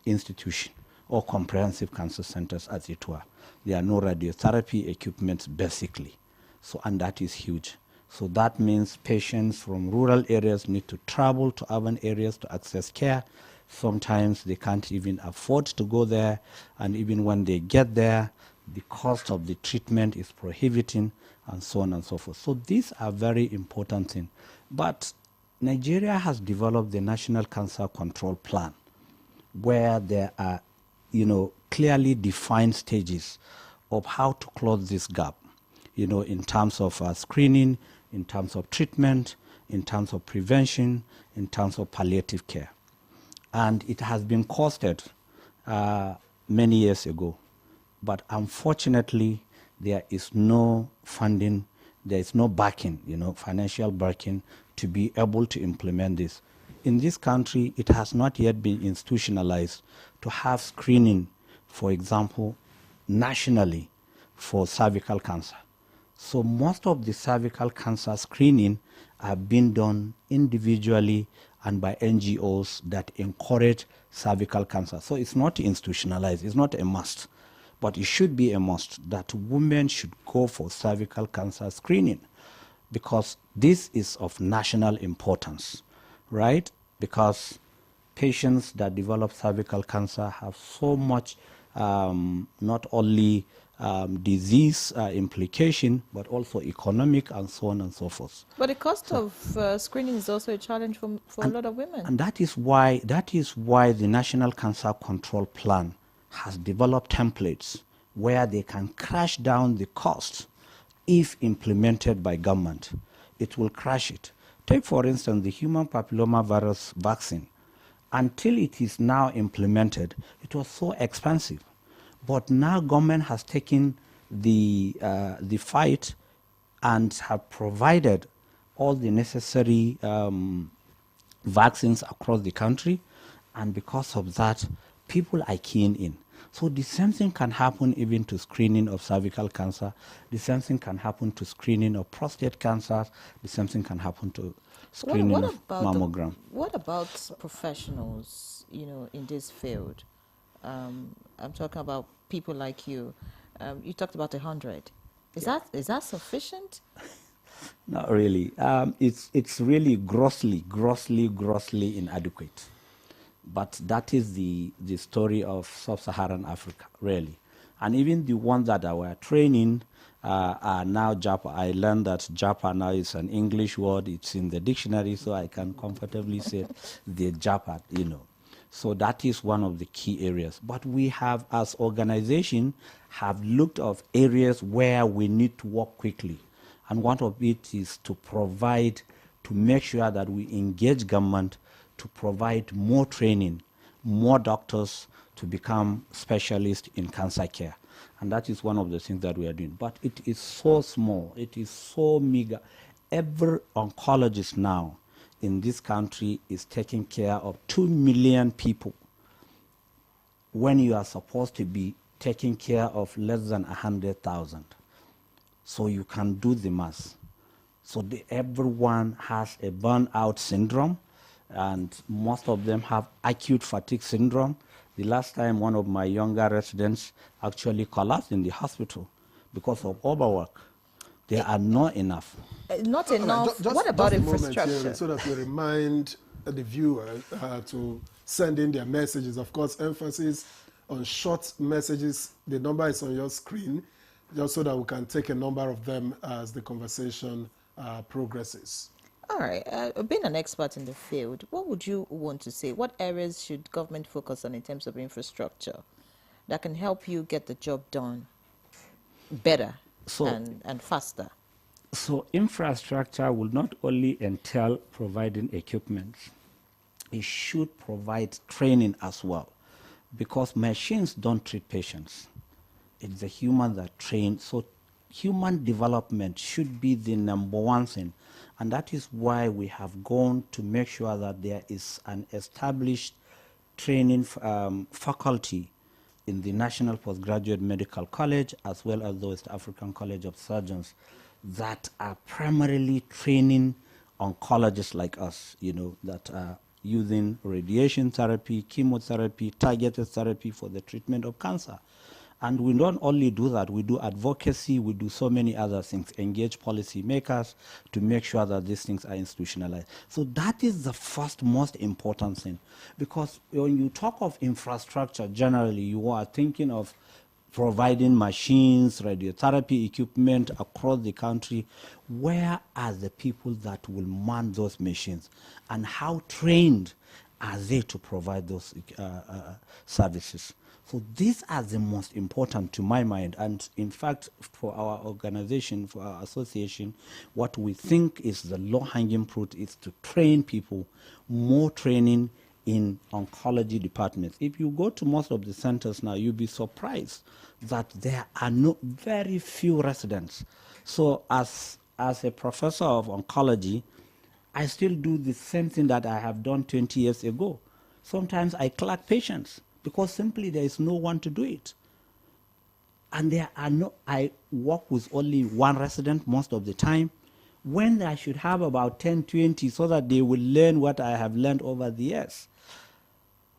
institution or comprehensive cancer centers, as it were. There are no radiotherapy equipments, basically. So, and that is huge. So that means patients from rural areas need to travel to urban areas to access care. Sometimes they can't even afford to go there, and even when they get there, the cost of the treatment is prohibiting, and so on and so forth. So these are very important things. But Nigeria has developed the National Cancer Control Plan, where there are, you know, clearly defined stages of how to close this gap, you know, in terms of screening, in terms of treatment, in terms of prevention, in terms of palliative care. And it has been costed many years ago. But unfortunately, there is no funding, there is no backing, you know, financial backing to be able to implement this. In this country, it has not yet been institutionalized to have screening, for example, nationally for cervical cancer. So most of the cervical cancer screening are being done individually and by NGOs that encourage cervical cancer. So it's not institutionalized, it's not a must, but it should be a must that women should go for cervical cancer screening because this is of national importance, right? Because patients that develop cervical cancer have so much, not only disease implication, but also economic and so on and so forth. But the cost of screening is also a challenge for a lot of women. And that is why the National Cancer Control Plan has developed templates where they can crash down the cost if implemented by government. It will crash it. Take, for instance, the human papillomavirus vaccine. Until it is now implemented, it was so expensive. But now government has taken the fight and have provided all the necessary vaccines across the country, and because of that, people are keen in. So the same thing can happen even to screening of cervical cancer. The same thing can happen to screening of prostate cancer. The same thing can happen to screening of mammogram. What about professionals, in this field? I'm talking about people like you. You talked about 100. Is that sufficient? Not really. It's really grossly inadequate. But that is the story of sub-Saharan Africa, really. And even the ones that were training are now JAPA. I learned that JAPA now is an English word. It's in the dictionary, so I can comfortably say the JAPA, So that is one of the key areas. But we have, as organization, have looked at areas where we need to work quickly. And one of it is to provide, to make sure that we engage government to provide more training, more doctors to become specialists in cancer care. And that is one of the things that we are doing. But it is so small, it is so meager. Every oncologist now in this country is taking care of 2 million people when you are supposed to be taking care of less than 100,000. So you can do the math. So everyone has a burnout syndrome, and most of them have acute fatigue syndrome. The last time one of my younger residents actually collapsed in the hospital because of overwork. There are not enough. Not enough. What about infrastructure? Here, so that we remind the viewer to send in their messages. Of course, emphasis on short messages. The number is on your screen, just so that we can take a number of them as the conversation progresses. All right. Being an expert in the field, what would you want to say? What areas should government focus on in terms of infrastructure that can help you get the job done better and faster? So infrastructure will not only entail providing equipment, it should provide training as well, because machines don't treat patients. It's the human that trains. So human development should be the number one thing. And that is why we have gone to make sure that there is an established training faculty in the National Postgraduate Medical College, as well as the West African College of Surgeons, that are primarily training oncologists like us, that are using radiation therapy, chemotherapy, targeted therapy for the treatment of cancer. And we don't only do that, we do advocacy, we do so many other things, engage policymakers to make sure that these things are institutionalized. So that is the first most important thing. Because when you talk of infrastructure, generally you are thinking of providing machines, radiotherapy equipment across the country. Where are the people that will man those machines? And how trained are they to provide those services? So these are the most important to my mind. And in fact, for our organization, for our association, what we think is the low-hanging fruit is to train people, more training in oncology departments. If you go to most of the centers now, you'll be surprised that there are very few residents. So as a professor of oncology, I still do the same thing that I have done 20 years ago. Sometimes I clerk patients, because simply there is no one to do it. And I work with only one resident most of the time, when I should have about 10, 20, so that they will learn what I have learned over the years.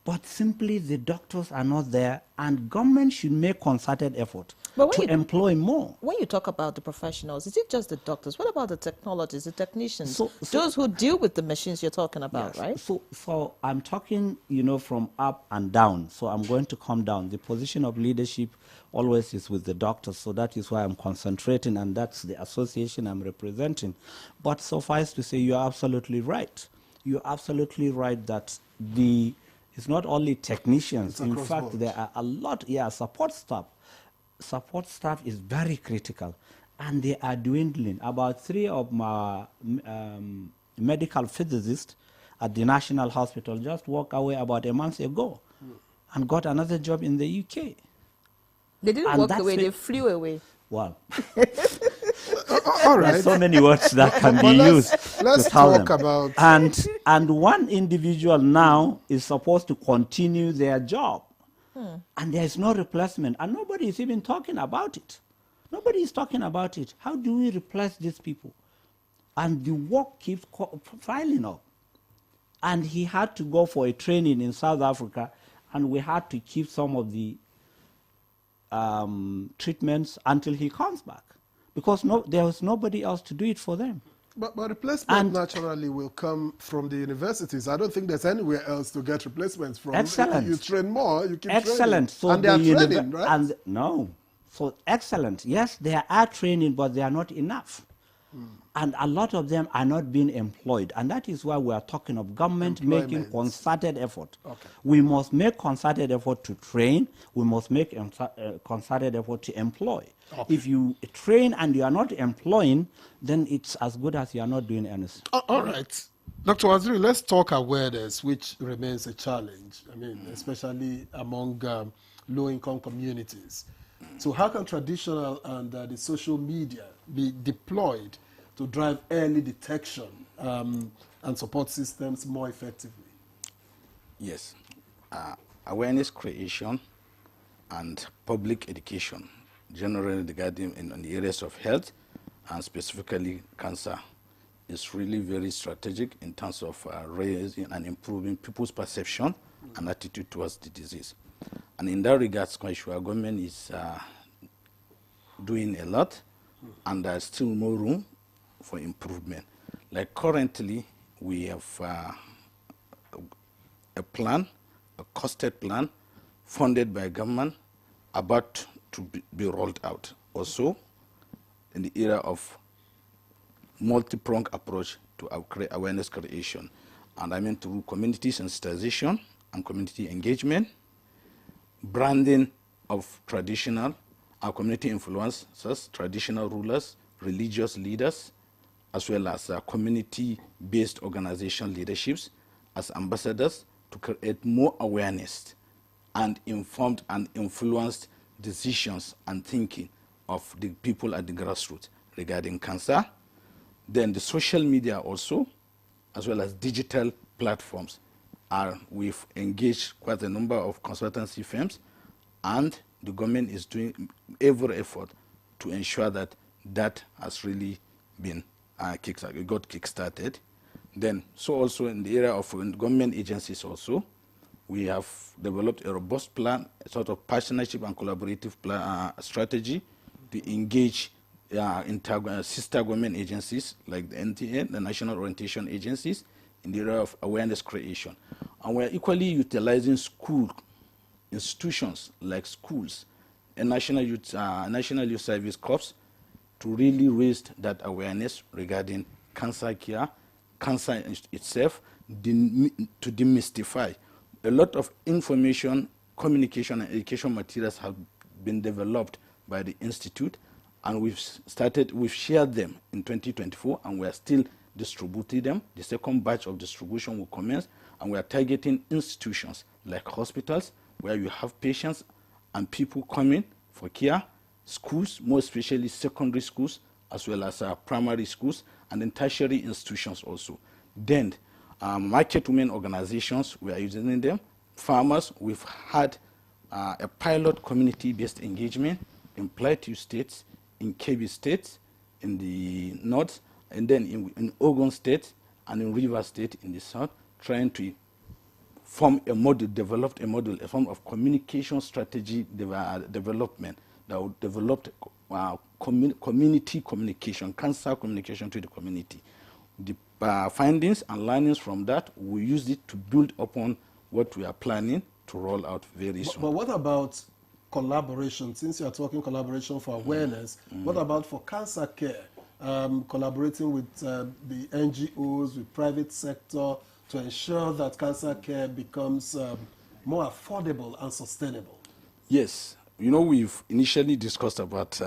But simply the doctors are not there, and government should make concerted effort. to employ more. When you talk about the professionals, is it just the doctors? What about the technologists, the technicians, those who deal with the machines you're talking about, right? So I'm talking, you know, from up and down. So I'm going to come down. The position of leadership always is with the doctors. So that is why I'm concentrating, and that's the association I'm representing. But suffice to say, you're absolutely right. You're absolutely right that it's not only technicians. In fact, there are a lot, support staff. Support staff is very critical, and they are dwindling. About 3 of my medical physicists at the National Hospital just walked away about a month ago and got another job in the UK. They didn't walk away, they flew away. Well, all right. There's so many words that can be used let's to tell talk them. about... And one individual now is supposed to continue their job. And there is no replacement, and nobody is even talking about it. Nobody is talking about it. How do we replace these people? And the work keeps piling up. And he had to go for a training in South Africa, and we had to keep some of the treatments until he comes back, because there was nobody else to do it for them. But replacement naturally will come from the universities. I don't think there's anywhere else to get replacements from. Excellent. You train more, you keep excellent. training. So and they are training, right? And no. So excellent. Yes, they are training, but they are not enough. And a lot of them are not being employed. And that is why we are talking of government making concerted effort. Okay. We must make concerted effort to train. We must make a concerted effort to employ. Okay. If you train and you are not employing, then it's as good as you are not doing anything. All right. Dr. Waziri, let's talk awareness, which remains a challenge, I mean, especially among low-income communities. So how can traditional and the social media be deployed to drive early detection and support systems more effectively? Yes. Awareness creation and public education, generally regarding in the areas of health and specifically cancer, is really very strategic in terms of raising and improving people's perception and attitude towards the disease. And in that regard, our government is doing a lot, and there's still more room for improvement. Like currently, we have a plan, a costed plan, funded by government, about to be rolled out. Also, in the area of multi-pronged approach to awareness creation. And I mean through community sensitization and community engagement, branding of traditional and community influencers, traditional rulers, religious leaders, as well as community-based organization leaderships as ambassadors to create more awareness and informed and influenced decisions and thinking of the people at the grassroots regarding cancer. Then the social media also, as well as digital platforms, we've engaged quite a number of consultancy firms, and the government is doing every effort to ensure that that has really been kick-started. Then, so also in the area of government agencies also, we have developed a robust plan, a sort of partnership and collaborative plan, strategy to engage sister government agencies like the NTA, the National Orientation Agencies, in the area of awareness creation. And we're equally utilizing school institutions like schools and National Youth Service Corps to really raise that awareness regarding cancer care, cancer itself, to demystify. A lot of information, communication, and education materials have been developed by the Institute, and we've shared them in 2024, and we are still distributing them. The second batch of distribution will commence, and we are targeting institutions like hospitals, where you have patients and people coming for care, schools, more especially secondary schools, as well as primary schools, and then tertiary institutions also. Then, market women organizations, we are using them. Farmers, we've had a pilot community-based engagement in Plateau State, in Kebbi State, in the north, and then in Ogun State, and in Rivers State in the south, trying to form a model, developed a model, a form of communication strategy development that will develop community communication, cancer communication to the community. The findings and learnings from that, we use it to build upon what we are planning to roll out very soon. But what about collaboration? Since you are talking collaboration for awareness, what about for cancer care? Collaborating with the NGOs, with private sector, to ensure that cancer care becomes more affordable and sustainable? Yes. You know, we've initially discussed about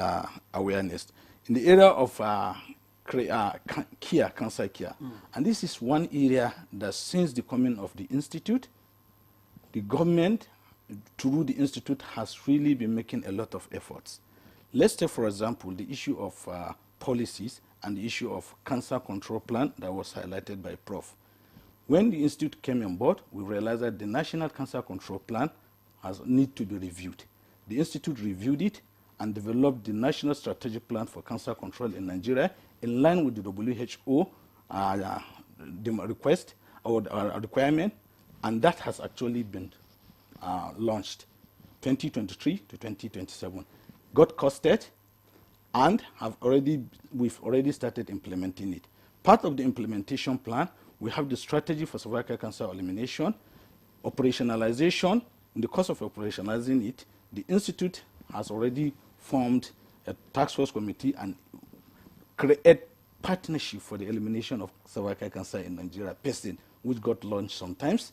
awareness. In the area of cancer care, and this is one area that since the coming of the Institute, the government, through the Institute, has really been making a lot of efforts. Let's take, for example, the issue of policies and the issue of cancer control plan that was highlighted by Prof. When the Institute came on board, we realized that the National Cancer Control Plan needs to be reviewed. The Institute reviewed it and developed the National Strategic Plan for Cancer Control in Nigeria in line with the WHO request or requirement, and that has actually been launched 2023 to 2027. Got costed and we've already started implementing it. Part of the implementation plan, we have the strategy for cervical cancer elimination, operationalization. In the course of operationalizing it, the Institute has already formed a task force committee and created partnership for the elimination of cervical cancer in Nigeria, PESIN, which got launched sometimes.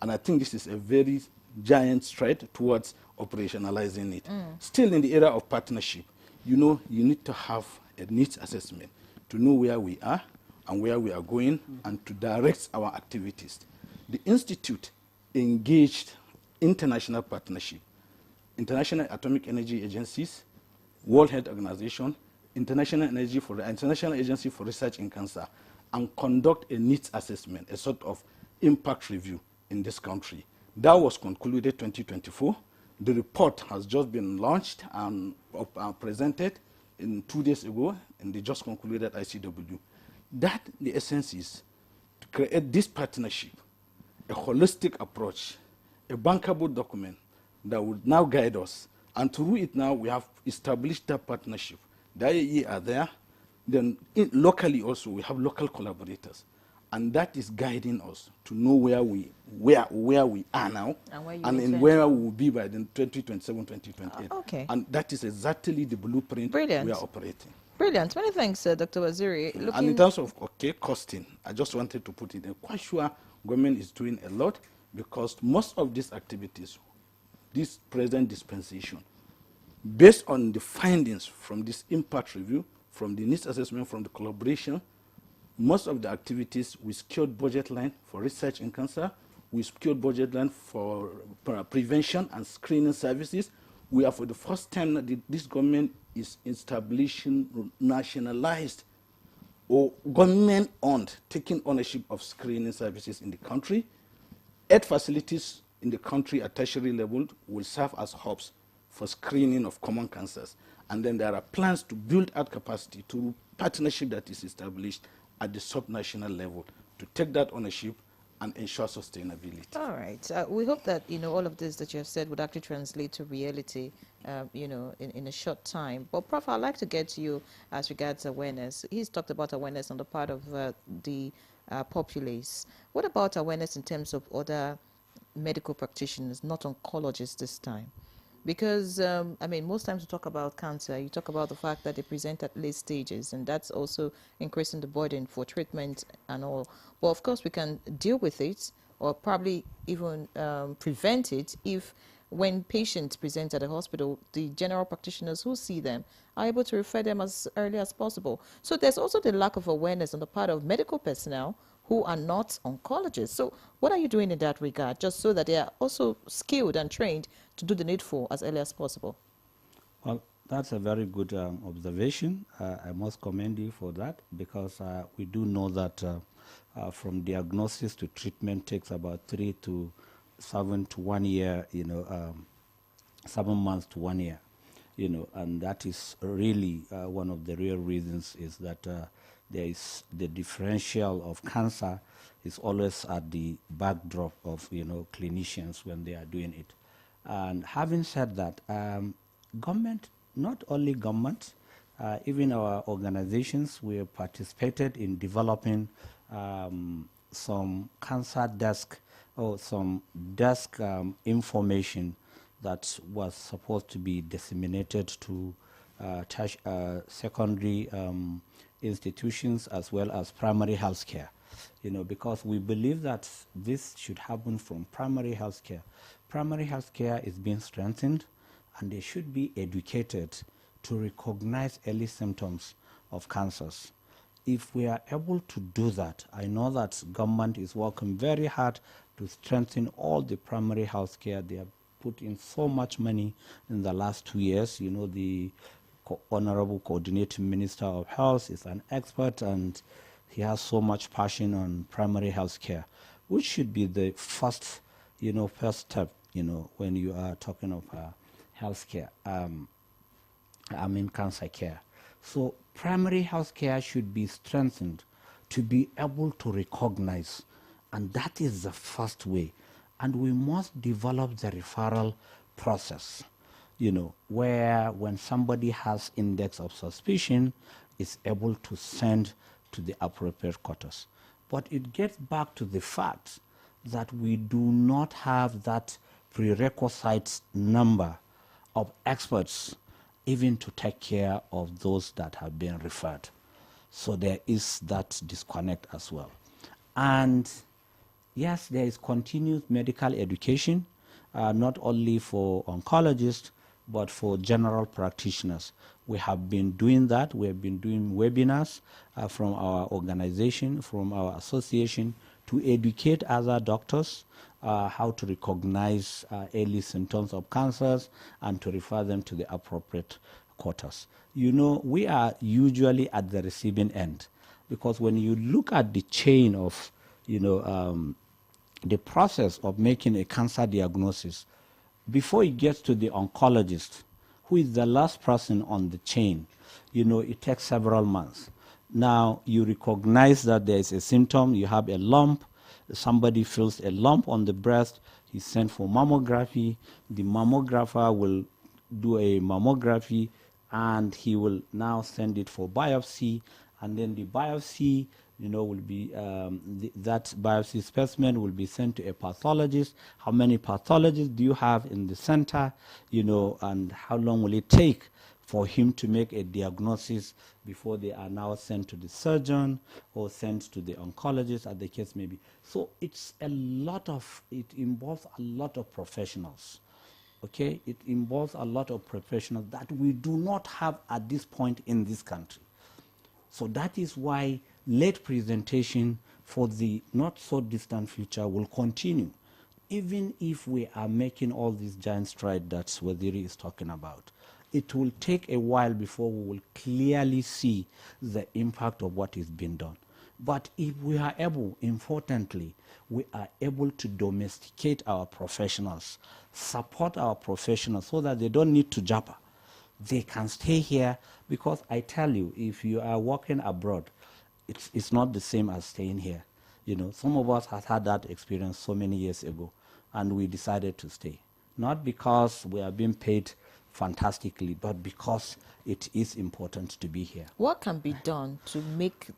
And I think this is a very giant stride towards operationalizing it. Still in the area of partnership, you know, you need to have a needs assessment to know where we are and where we are going and to direct our activities. The Institute engaged international partnership, International Atomic Energy Agencies, World Health Organization, International Agency for Research in Cancer, and conduct a needs assessment, a sort of impact review in this country. That was concluded 2024. The report has just been launched and presented 2 days ago in the just concluded ICW. That, the essence is to create this partnership, a holistic approach, a bankable document that would now guide us. And through it now, we have established that partnership. The IAEA are there. Then locally also, we have local collaborators. And that is guiding us to know where we are now and where we will be by the 2027, 2028. Okay. And that is exactly the blueprint we are operating. Brilliant. Many thanks, Dr. Waziri. And in terms of costing, I just wanted to put it in. Quite sure government is doing a lot because most of these activities, this present dispensation, based on the findings from this impact review, from the needs assessment, from the collaboration, most of the activities, we secured budget line for research in cancer, we secured budget line for prevention and screening services. We are, for the first time, this government is establishing nationalized or government-owned, taking ownership of screening services in the country. 8 facilities in the country at tertiary level will serve as hubs for screening of common cancers. And then there are plans to build out capacity through partnership that is established at the sub-national level to take that ownership and ensure sustainability. All right. We hope that, all of this that you have said would actually translate to reality, in a short time. But, Prof, I'd like to get to you as regards awareness. He's talked about awareness on the part of the populace. What about awareness in terms of other medical practitioners, not oncologists this time? Because, most times we talk about cancer, you talk about the fact that they present at late stages, and that's also increasing the burden for treatment and all. But, of course, we can deal with it or probably even prevent it if, when patients present at the hospital, the general practitioners who see them are able to refer them as early as possible. So there's also the lack of awareness on the part of medical personnel who are not oncologists. So what are you doing in that regard, just so that they are also skilled and trained to do the needful as early as possible? Well, that's a very good observation. I must commend you for that, because we do know that from diagnosis to treatment takes about 3 to 7 to 1 year, 7 months to 1 year, and that is really one of the real reasons is that there is the differential of cancer is always at the backdrop of clinicians when they are doing it. And having said that, government not only government, even our organizations, we have participated in developing some cancer desk or some desk information that was supposed to be disseminated to secondary institutions as well as primary health care. You know, because we believe that this should happen from primary health care. Primary health care is being strengthened, and they should be educated to recognize early symptoms of cancers. If we are able to do that, I know that government is working very hard to strengthen all the primary health care. They have put in so much money in the last 2 years. You know, the Honorable Coordinating Minister of Health is an expert, and he has so much passion on primary health care, which should be the first, you know, first step, you know, when you are talking of health care, cancer care. So primary health care should be strengthened to be able to recognize, and that is the first way. And we must develop the referral process, you know, where when somebody has index of suspicion, is able to send to the appropriate quarters. But it gets back to the fact that we do not have that prerequisite number of experts even to take care of those that have been referred. So there is that disconnect as well. And yes, there is continued medical education, not only for oncologists, but for general practitioners. We have been doing that. We have been doing webinars from our organization, from our association, to educate other doctors how to recognize early symptoms of cancers and to refer them to the appropriate quarters. You know, we are usually at the receiving end, because when you look at the chain of, you know, the process of making a cancer diagnosis, before it gets to the oncologist, who is the last person on the chain, you know, it takes several months. Now, you recognize that there is a symptom, you have a lump, somebody feels a lump on the breast, he's sent for mammography, the mammographer will do a mammography, and he will now send it for biopsy, and then the biopsy, you know, will be, that biopsy specimen will be sent to a pathologist. How many pathologists do you have in the center, you know, and how long will it take for him to make a diagnosis before they are now sent to the surgeon or sent to the oncologist, as the case may be. So it's a lot of, it involves a lot of professionals, okay? It involves a lot of professionals that we do not have at this point in this country. So that is why late presentation for the not so distant future will continue, even if we are making all these giant strides that Waziri is talking about. It will take a while before we will clearly see the impact of what is being done. But if we are able, importantly, we are able to domesticate our professionals, support our professionals so that they don't need to japa. They can stay here, because I tell you, if you are working abroad, it's not the same as staying here. You know, some of us have had that experience so many years ago, and we decided to stay. Not because we are being paid fantastically, but because it is important to be here. What can be done to make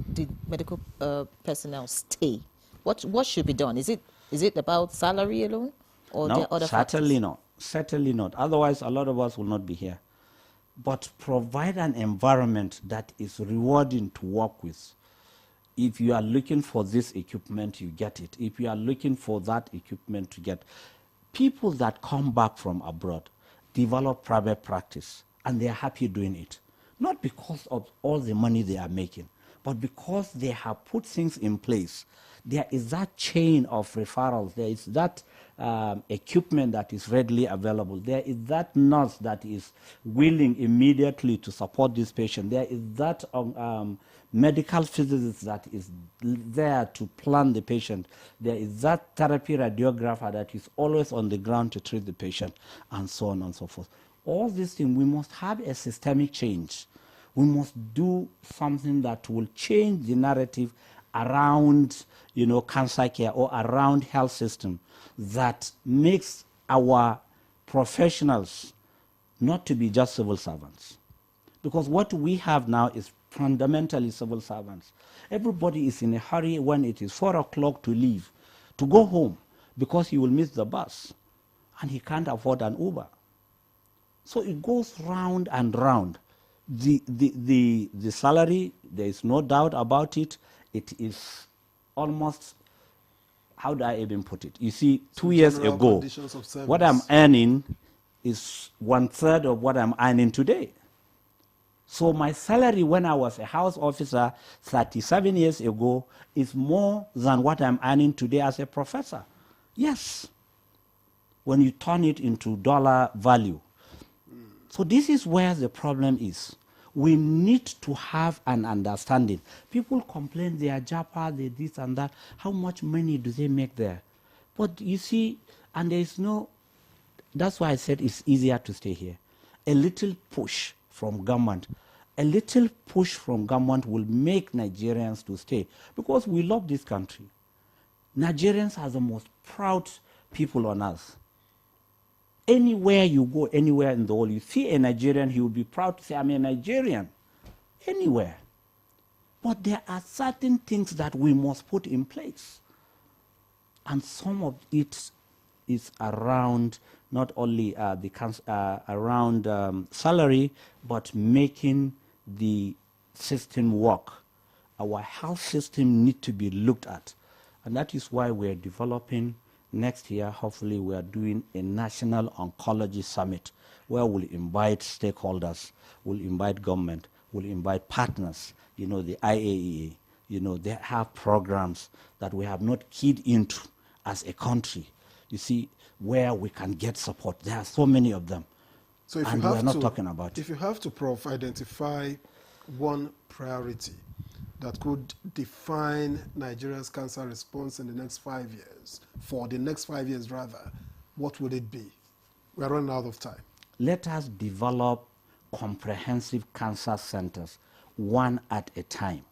the medical personnel stay? What should be done? Is it about salary alone, or no, there are other certainly factors? not. Certainly not. Otherwise, a lot of us will not be here. But provide an environment that is rewarding to work with. If you are looking for this equipment, you get it. If you are looking for that equipment, to get. People that come back from abroad develop private practice, and they are happy doing it. Not because of all the money they are making, but because they have put things in place. There is that chain of referrals. There is that equipment that is readily available. There is that nurse that is willing immediately to support this patient. There is that medical physicist that is there to plan the patient. There is that therapy radiographer that is always on the ground to treat the patient, and so on and so forth. All these things, we must have a systemic change. We must do something that will change the narrative around, you know, cancer care or around health system, that makes our professionals not to be just civil servants. Because what we have now is fundamentally civil servants. Everybody is in a hurry when it is 4 o'clock to leave, to go home, because he will miss the bus, and he can't afford an Uber. So it goes round and round. The salary, there is no doubt about it. It is almost, how do I even put it? You see, 2 years ago, what I'm earning is 1/3 of what I'm earning today. So my salary when I was a house officer 37 years ago is more than what I'm earning today as a professor. Yes, when you turn it into dollar value. So this is where the problem is. We need to have an understanding. People complain they are Japa, they this and that. How much money do they make there? But you see, and there is no, that's why I said it's easier to stay here. A little push from government, will make Nigerians to stay, because we love this country. Nigerians are the most proud people on earth. Anywhere you go, anywhere in the world, you see a Nigerian, he will be proud to say, I'm a Nigerian, anywhere. But there are certain things that we must put in place. And some of it is around not only around salary, but making the system work. Our health system needs to be looked at. And that is why we're developing. Next year, hopefully, we are doing a national oncology summit where we'll invite stakeholders, we'll invite government, we'll invite partners, the IAEA. They have programs that we have not keyed into as a country, you see, where we can get support. There are so many of them, so if and we're not talking about it. If you have to, Prof, identify one priority that could define Nigeria's cancer response in the next 5 years, for the next 5 years rather, what would it be? We're running out of time. Let us develop comprehensive cancer centers, one at a time,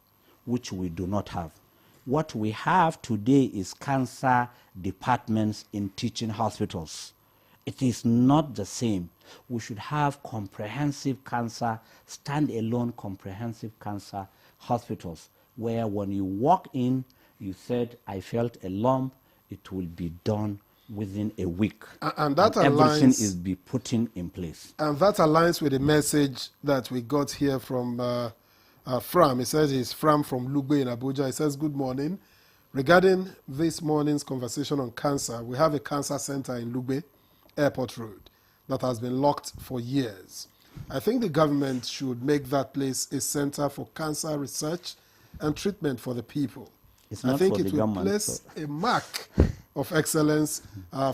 which we do not have. What we have today is cancer departments in teaching hospitals. It is not the same. We should have comprehensive cancer, stand-alone comprehensive cancer hospitals, where when you walk in, you said, I felt a lump, it will be done within a week. And that and everything is be put in place. And that aligns with the message that we got here from Fram. He says he's Fram from Lugbe in Abuja. He says, good morning. Regarding this morning's conversation on cancer, we have a cancer center in Lugbe, Airport Road, that has been locked for years. I think the government should make that place a center for cancer research and treatment for the people. It's not I think for it the will government, place a mark of excellence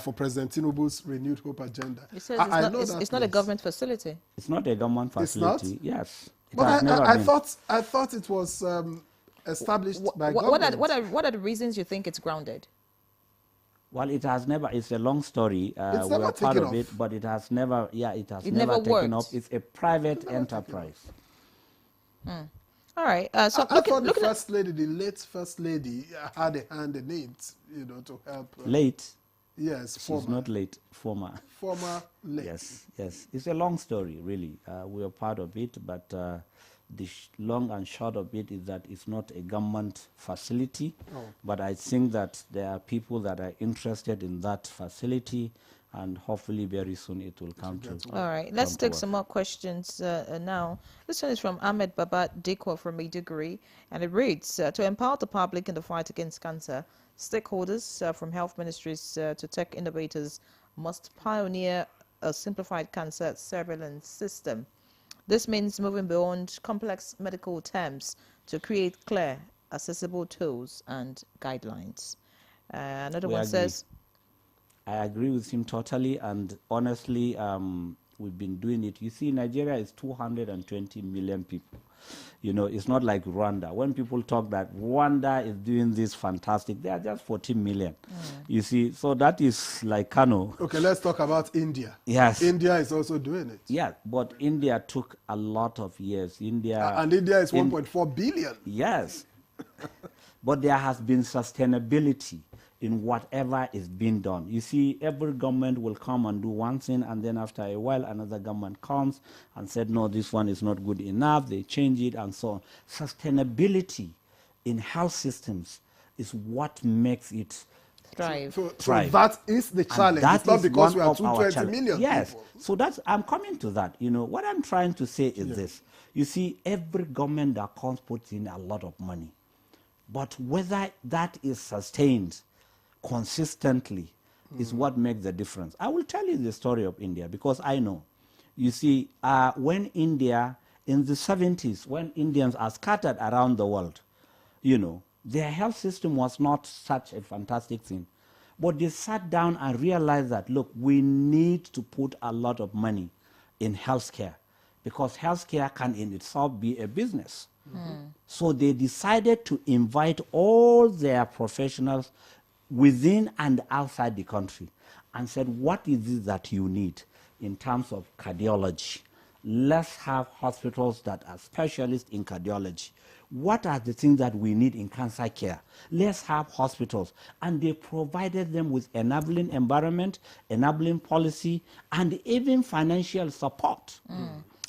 for President Tinubu's renewed hope agenda. He says it's not a government facility. It's not a government facility. It's not? Yes. But I thought it was established by government. What are the reasons you think it's grounded? Well, it has never, it's a long story. We are part of it, but it has never, it has never taken up. It's a private enterprise. All right. So I thought the First Lady, the late First Lady, had a hand in it, to help. Late? Yes, She's not late, former. Former late. Yes. It's a long story, really. We are part of it, but the long and short of it is that it's not a government facility, but I think that there are people that are interested in that facility, and hopefully very soon it will come to. All right, let's take some more questions now. This one is from Ahmed Baba Dikwa from Maiduguri, and it reads, to empower the public in the fight against cancer, stakeholders from health ministries to tech innovators must pioneer a simplified cancer surveillance system. This means moving beyond complex medical terms to create clear, accessible tools and guidelines. Another one says... I agree with him totally, and honestly, we've been doing it. You see, Nigeria is 220 million people. It's not like Rwanda. When people talk that Rwanda is doing this fantastic, they are just 14 million. You see, so that is like Kano. Okay, let's talk about India. Yes. India is also doing it. Yeah, but India took a lot of years. And India is 1.4 billion. Yes. But there has been sustainability. in whatever is being done. You see, every government will come and do one thing, and then after a while, another government comes and said, no, this one is not good enough. They change it and so on. Sustainability in health systems is what makes it thrive. So that is the challenge. It's not because we are 220 million yes. people. So I'm coming to that. You know, what I'm trying to say is this. You see, every government that comes puts in a lot of money. But whether that is sustained consistently is what makes the difference. I will tell you the story of India because I know. You see, when India, in the 70s, when Indians are scattered around the world, you know, their health system was not such a fantastic thing. But they sat down and realized that, look, we need to put a lot of money in healthcare because healthcare can in itself be a business. So they decided to invite all their professionals within and outside the country and said, what is it that you need in terms of cardiology? Let's have hospitals that are specialists in cardiology. What are the things that we need in cancer care? Let's have hospitals. And they provided them with enabling environment, enabling policy, and even financial support.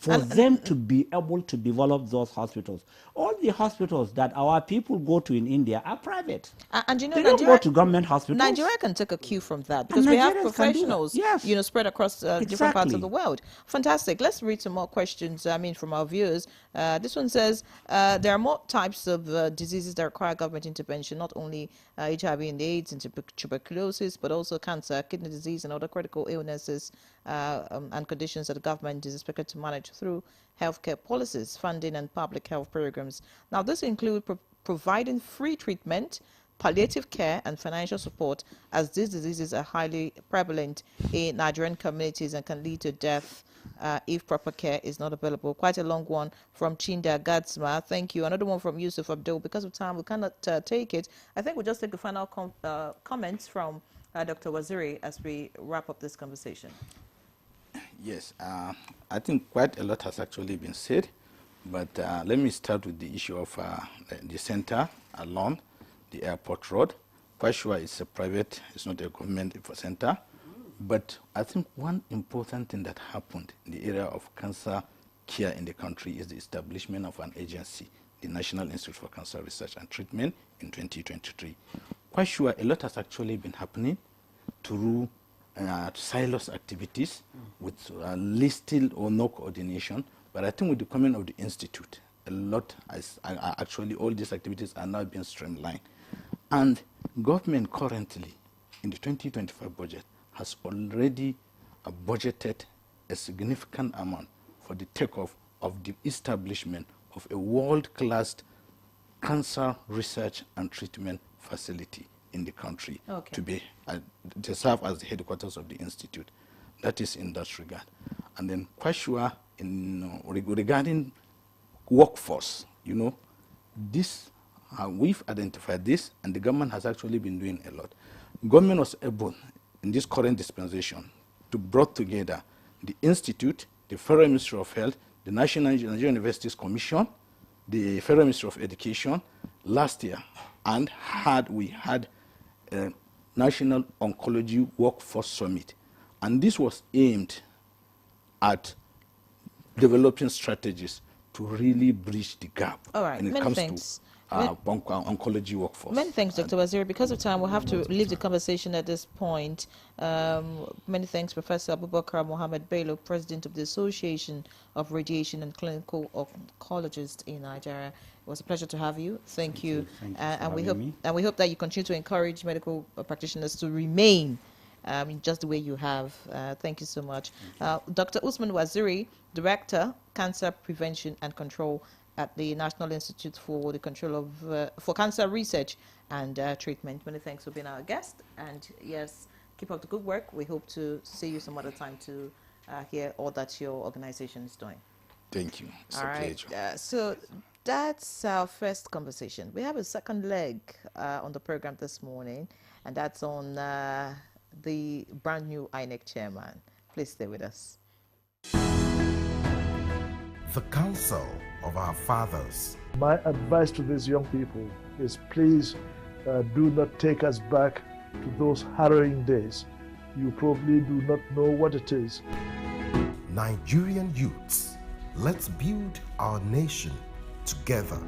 For them to be able to develop those hospitals. All the hospitals that our people go to in India are private. And you know, they don't go to government hospitals. Nigeria can take a cue from that because we have professionals, yes, you know, spread across different parts of the world. Fantastic. Let's read some more questions, from our viewers. This one says, there are more types of diseases that require government intervention, not only HIV and AIDS and tuberculosis, but also cancer, kidney disease, and other critical illnesses and conditions that the government is expected to manage through healthcare policies, funding, and public health programs. Now, this includes providing free treatment, palliative care, and financial support, as these diseases are highly prevalent in Nigerian communities and can lead to death if proper care is not available. Quite a long one from Chinda Gadsma. Thank you. Another one from Yusuf Abdul. Because of time, we cannot take it. I think we'll just take the final comments from Dr. Waziri as we wrap up this conversation. Yes, I think quite a lot has actually been said, but let me start with the issue of the center alone, the airport road. Quite sure it's a private, it's not a government center, but I think one important thing that happened in the area of cancer care in the country is the establishment of an agency, the National Institute for Cancer Research and Treatment in 2023. Quite sure a lot has actually been happening through silos activities with little or no coordination, but I think with the coming of the institute, a lot actually all these activities are now being streamlined. And government currently in the 2025 budget has already budgeted a significant amount for the takeoff of the establishment of a world-class cancer research and treatment facility in the country to serve as the headquarters of the institute. That is in that regard. And then quite sure regarding workforce, you know, this we've identified this, and the government has actually been doing a lot. Government was able in this current dispensation to brought together the institute, the Federal Ministry of Health, the National Nigerian Universities Commission, the Federal Ministry of Education last year, and we had a National Oncology Workforce Summit. And this was aimed at developing strategies to really bridge the gap when it comes to oncology workforce. Many thanks, Dr. Waziri. Because of time, we'll have to leave the conversation at this point. Many thanks, Professor Abubakar Mohammed Bello, President of the Association of Radiation and Clinical Oncologists in Nigeria. It was a pleasure to have you. Thank you. And we hope that you continue to encourage medical practitioners to remain just the way you have. Thank you so much. Dr. Usman Waziri, Director, Cancer Prevention and Control at the National Institute for the Control of for Cancer Research and Treatment. Many thanks for being our guest. And yes, keep up the good work. We hope to see you some other time to hear all that your organization is doing. Thank you. It's a pleasure. So that's our first conversation. We have a second leg on the program this morning, and that's on the brand new INEC chairman. Please stay with us. The counsel of our fathers. My advice to these young people is please do not take us back to those harrowing days. You probably do not know what it is. Nigerian youths, let's build our nation together.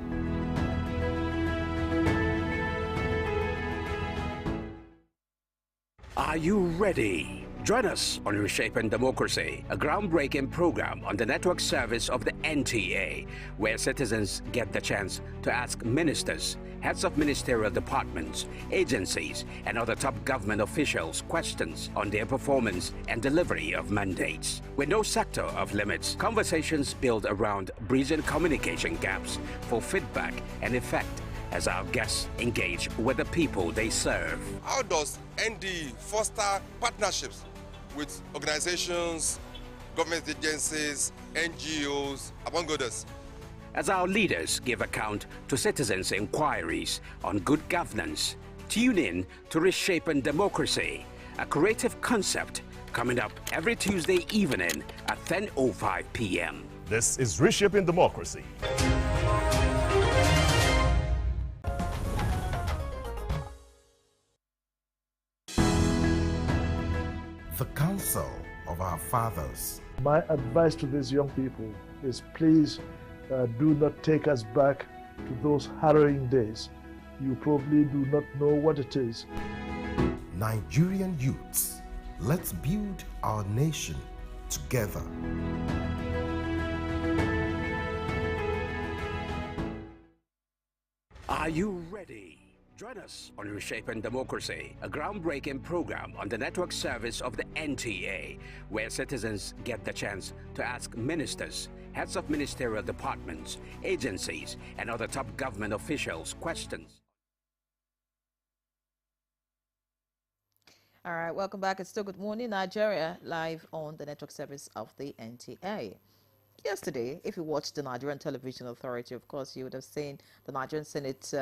Are you ready? Join us on Reshaping Democracy, a groundbreaking program on the network service of the NTA, where citizens get the chance to ask ministers, heads of ministerial departments, agencies, and other top government officials questions on their performance and delivery of mandates. With no sector of limits, conversations build around bridging communication gaps for feedback and effect as our guests engage with the people they serve. How does ND foster partnerships with organizations, government agencies, NGOs, among others? As our leaders give account to citizens' inquiries on good governance, tune in to Reshaping Democracy, a creative concept coming up every Tuesday evening at 10:05 p.m. This is Reshaping Democracy. The counsel of our fathers. My advice to these young people is please do not take us back to those harrowing days. You probably do not know what it is. Nigerian youths, let's build our nation together. Are you ready? Join us on Reshaping Democracy, a groundbreaking program on the network service of the NTA, where citizens get the chance to ask ministers, heads of ministerial departments, agencies, and other top government officials questions. All right, welcome back. It's still Good Morning Nigeria, live on the network service of the NTA. Yesterday, if you watched the Nigerian Television Authority, of course, you would have seen the Nigerian Senate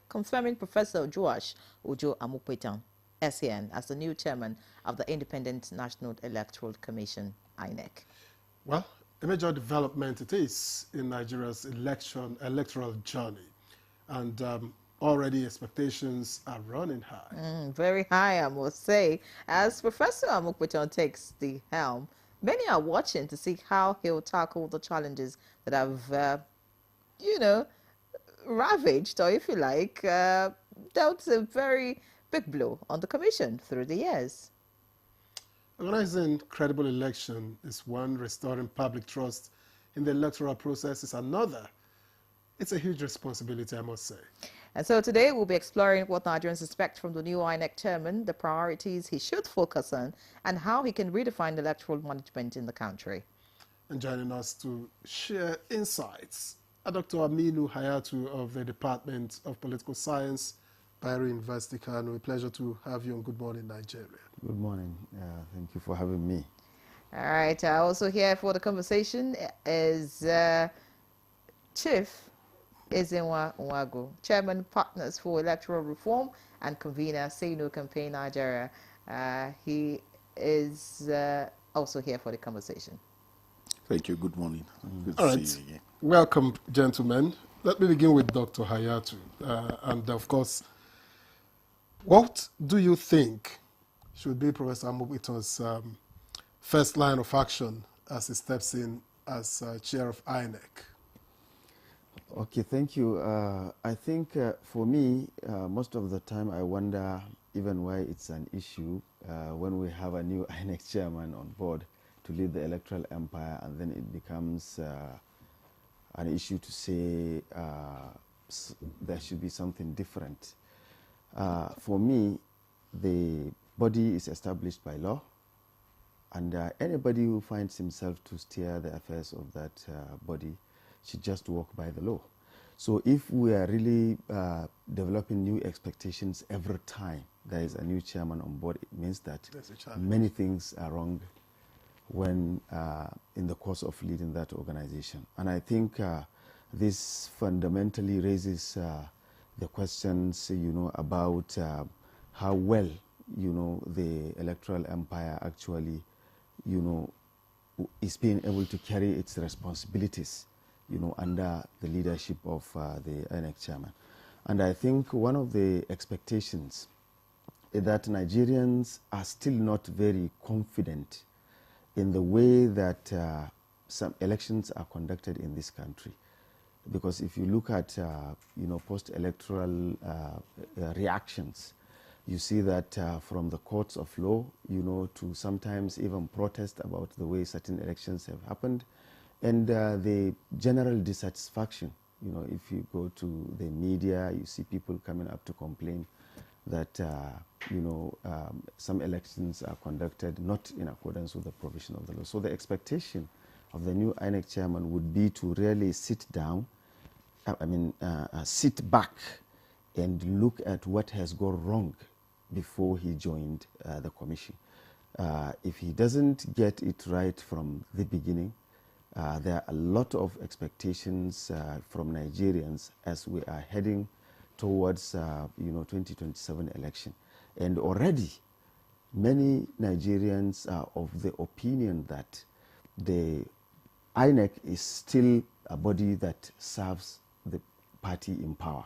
confirming Professor Joash Ojo Amukpetan, SAN, as the new chairman of the Independent National Electoral Commission, INEC. Well, a major development it is in Nigeria's electoral journey. And already expectations are running high. Very high, I must say. As Professor Amukpetan takes the helm, many are watching to see how he'll tackle the challenges that have, ravaged, or if you like, dealt a very big blow on the commission through the years. Organizing credible election is one, restoring public trust in the electoral process is another. It's a huge responsibility, I must say. And so today we'll be exploring what Nigerians expect from the new INEC chairman, the priorities he should focus on, and how he can redefine electoral management in the country. And joining us to share insights are Dr. Aminu Hayatu of the Department of Political Science, Bayero University, Kano. A pleasure to have you on Good Morning Nigeria. Good morning. Thank you for having me. All right. Also here for the conversation is Chief Ezenwa Nwagu, Chairman Partners for Electoral Reform and convener Say No Campaign Nigeria. He is also here for the conversation. Thank you. Good morning. Good All to right. see you again. Welcome, gentlemen. Let me begin with Dr. Hayatu. And of course, what do you think should be Professor Amukpetan's first line of action as he steps in as chair of INEC? Okay, thank you. I think for me, most of the time I wonder even why it's an issue when we have a new INEC chairman on board to lead the electoral empire, and then it becomes an issue to say there should be something different. For me, the body is established by law, and anybody who finds himself to steer the affairs of that body should just walk by the law. So if we are really developing new expectations every time there is a new chairman on board, it means that many things are wrong when in the course of leading that organization. And I think this fundamentally raises the questions, about how well, the electoral empire actually, is being able to carry its responsibilities, under the leadership of the INEC chairman. And I think one of the expectations that Nigerians are still not very confident in the way that some elections are conducted in this country. Because if you look at post-electoral reactions, you see that from the courts of law, to sometimes even protest about the way certain elections have happened, and the general dissatisfaction. If you go to the media, you see people coming up to complain that some elections are conducted not in accordance with the provision of the law. So the expectation of the new INEC chairman would be to really sit down, sit back and look at what has gone wrong before he joined the commission. If he doesn't get it right from the beginning, there are a lot of expectations from Nigerians as we are heading towards 2027 election. And already many Nigerians are of the opinion that the INEC is still a body that serves the party in power.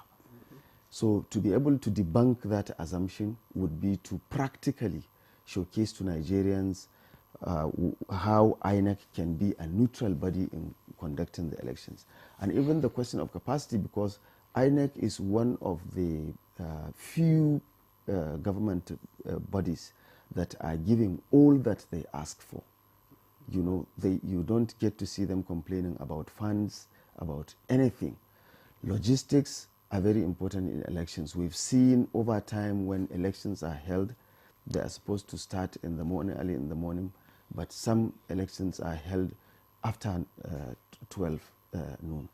So to be able to debunk that assumption would be to practically showcase to Nigerians how INEC can be a neutral body in conducting the elections. And even the question of capacity, because INEC is one of the few government bodies that are giving all that they ask for. You don't get to see them complaining about funds, about anything. Logistics are very important in elections. We've seen over time when elections are held, they are supposed to start in the morning, early in the morning, but some elections are held after 12 noon.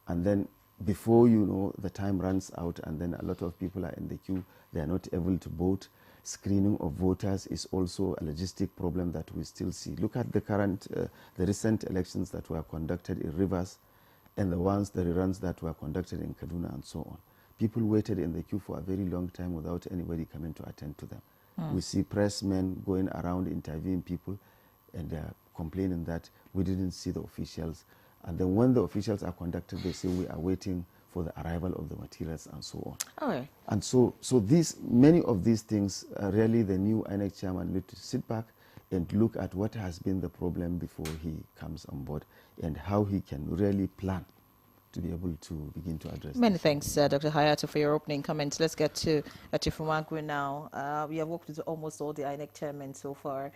And then before you know, the time runs out and then a lot of people are in the queue, they are not able to vote. Screening of voters is also a logistic problem that we still see. Look at the recent elections that were conducted in Rivers and the reruns that were conducted in Kaduna and so on. People waited in the queue for a very long time without anybody coming to attend to them. We see pressmen going around interviewing people and complaining that we didn't see the officials. And then when the officials are conducted, they say we are waiting for the arrival of the materials and so on. Okay. And so many of these things, really the new INEC chairman need to sit back and look at what has been the problem before he comes on board and how he can really plan to be able to begin to address Many this. thanks, Dr. Hayatou, for your opening comments. Let's get to Chifumagwe now. We have worked with almost all the INEC chairmen so far.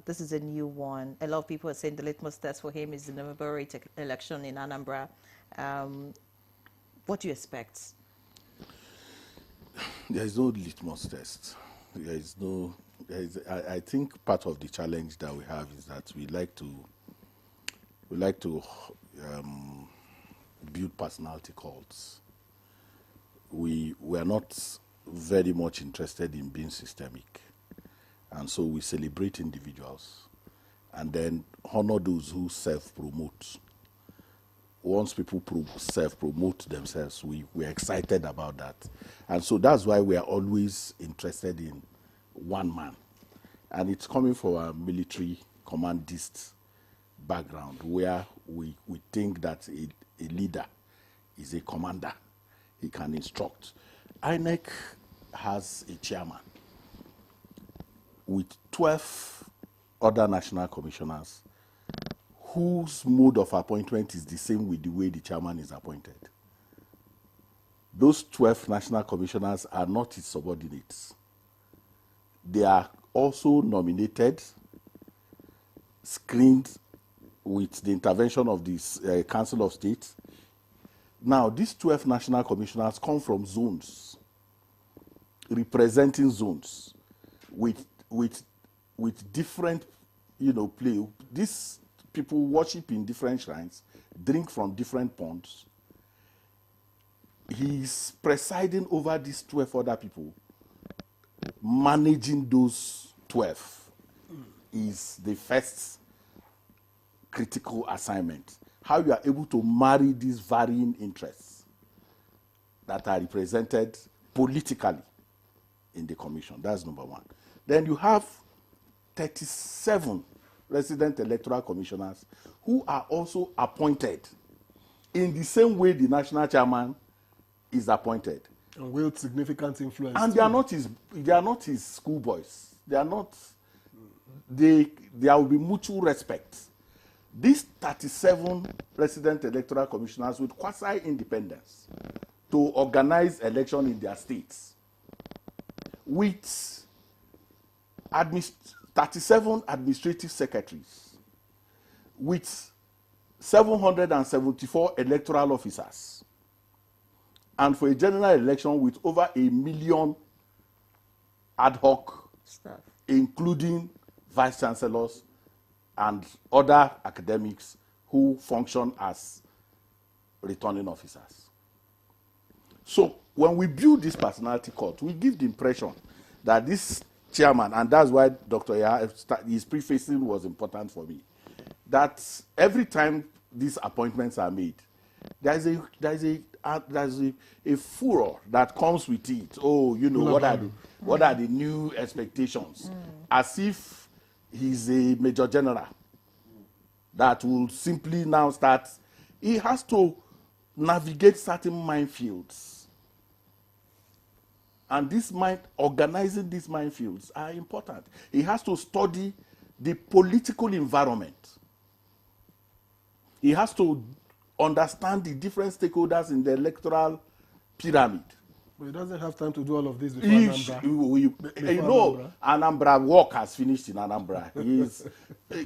This is a new one. A lot of people are saying the litmus test for him is the November 8th election in Anambra. What do you expect? There is no litmus test. I think part of the challenge that we have is that we like to build personality cults. We are not very much interested in being systemic. And so we celebrate individuals and then honor those who self-promote. Once people self-promote themselves, we're excited about that. And so that's why we are always interested in one man. And it's coming from a military commandist background where we think that a leader is a commander. He can instruct. INEC has a chairman with 12 other national commissioners whose mode of appointment is the same with the way the chairman is appointed. Those 12 national commissioners are not his subordinates. They are also nominated, screened with the intervention of the Council of State. Now, these 12 national commissioners come from zones, representing zones with different, play. These people worship in different shrines, drink from different ponds. He's presiding over these 12 other people. Managing those 12 is the first critical assignment. How you are able to marry these varying interests that are represented politically in the commission. That's number one. Then you have 37 resident electoral commissioners who are also appointed in the same way the national chairman is appointed. And wield significant influence. And too. they are not his schoolboys. They are not. There will be mutual respect. These 37 resident electoral commissioners with quasi-independence to organize election in their states, with 37 administrative secretaries, with 774 electoral officers, and for a general election with over 1 million ad hoc staff, including vice chancellors and other academics who function as returning officers. So when we build this personality cult, we give the impression that this chairman, and that's why Dr. his prefacing was important for me, that every time these appointments are made, there's a furor that comes with it. Oh, you know, what are the new expectations? As if he's a major general that will simply now start. He has to navigate certain minefields. And organizing these minefields are important. He has to study the political environment. He has to understand the different stakeholders in the electoral pyramid. But he doesn't have time to do all of this before Anambra. Anambra work has finished in Anambra.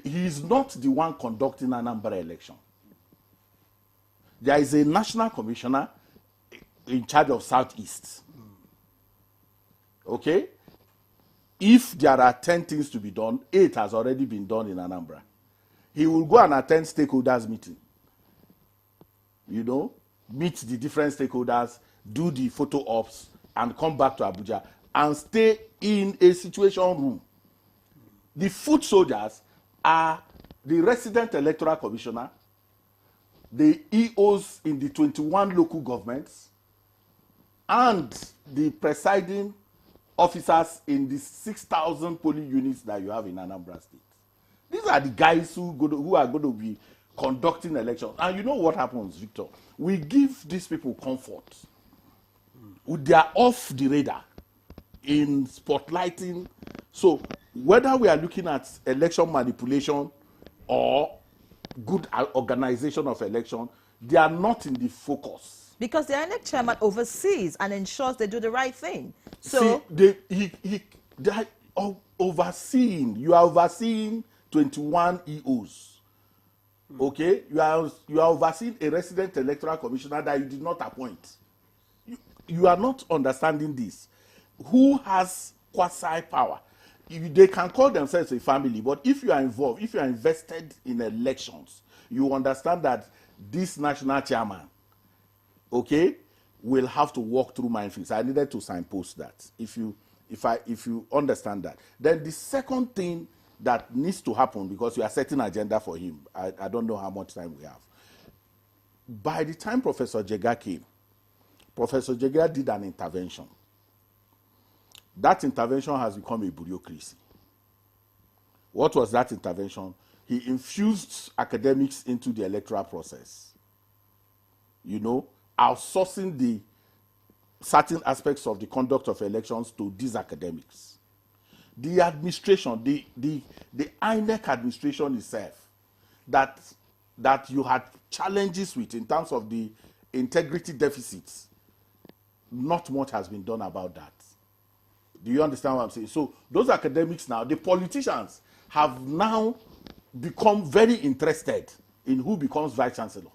He's not the one conducting Anambra election. There is a national commissioner in charge of Southeast. Okay? If there are 10 things to be done, 8 has already been done in Anambra. He will go and attend stakeholders meeting. You know, meet the different stakeholders, do the photo ops, and come back to Abuja and stay in a situation room. The foot soldiers are the resident electoral commissioner, the EOs in the 21 local governments, and the presiding officers in the 6,000 polling units that you have in Anambra State. These are the guys who are going to be conducting elections. And you know what happens, Victor? We give these people comfort. They are off the radar in spotlighting. So whether we are looking at election manipulation or good organization of election, they are not in the focus. Because the INEC chairman oversees and ensures they do the right thing. So see, they are overseeing. You are overseeing 21 EOs. Okay? You are overseeing a resident electoral commissioner that you did not appoint. You are not understanding this. Who has quasi-power? They can call themselves a family, but if you are involved, if you are invested in elections, you understand that this national chairman, okay, will have to walk through minefields. I needed to signpost that. If you understand that, then the second thing that needs to happen, because you are setting agenda for him, I don't know how much time we have. By the time Professor Jega came, Professor Jega did an intervention. That intervention has become a bureaucracy. What was that intervention? He infused academics into the electoral process. You know, outsourcing the certain aspects of the conduct of elections to these academics. The administration, the INEC administration itself, that you had challenges with in terms of the integrity deficits, not much has been done about that. Do you understand what I'm saying? So those academics now, the politicians have now become very interested in who becomes vice chancellor,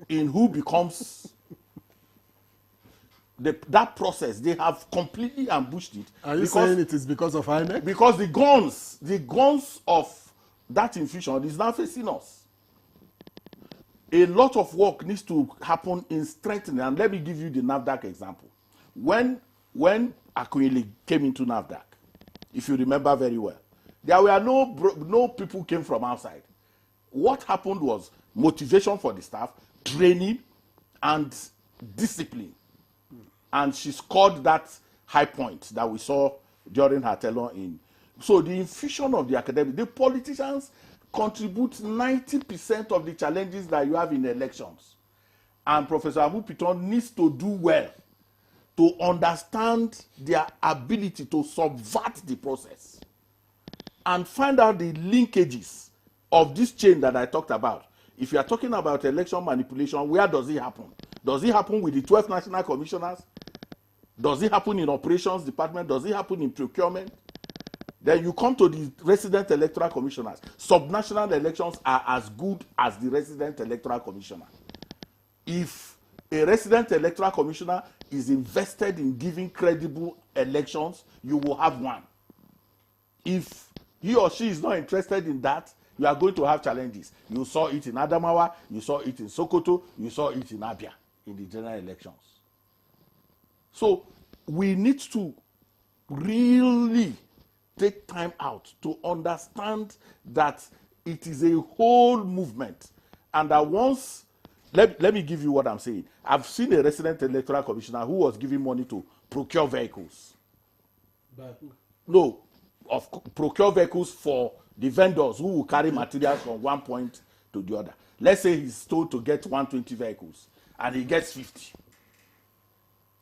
in who becomes that process. They have completely ambushed it. Are you saying it is because of INEC? Because the guns of that infusion is now facing us. A lot of work needs to happen in strengthening. And let me give you the NAFDAC example. When Akunyili came into NAFDAC, if you remember very well, there were no people came from outside. What happened was motivation for the staff, training, and discipline. And she scored that high point that we saw during her tenure in. So the infusion of the academic, the politicians contribute 90% of the challenges that you have in elections. And Professor Amupiton needs to do well to understand their ability to subvert the process and find out the linkages of this chain that I talked about. If you are talking about election manipulation, where does it happen? Does it happen with the 12 national commissioners? Does it happen in operations department? Does it happen in procurement? Then you come to the resident electoral commissioners. Subnational elections are as good as the resident electoral commissioner. If a resident electoral commissioner is invested in giving credible elections, you will have one. If he or she is not interested in that, you are going to have challenges. You saw it in Adamawa, you saw it in Sokoto, you saw it in Abia in the general elections. So we need to really take time out to understand that it is a whole movement, and that once, let me give you what I'm saying. I've seen a resident electoral commissioner who was giving money to procure vehicles. No, procure vehicles for the vendors who will carry materials from one point to the other. Let's say he's told to get 120 vehicles and he gets 50.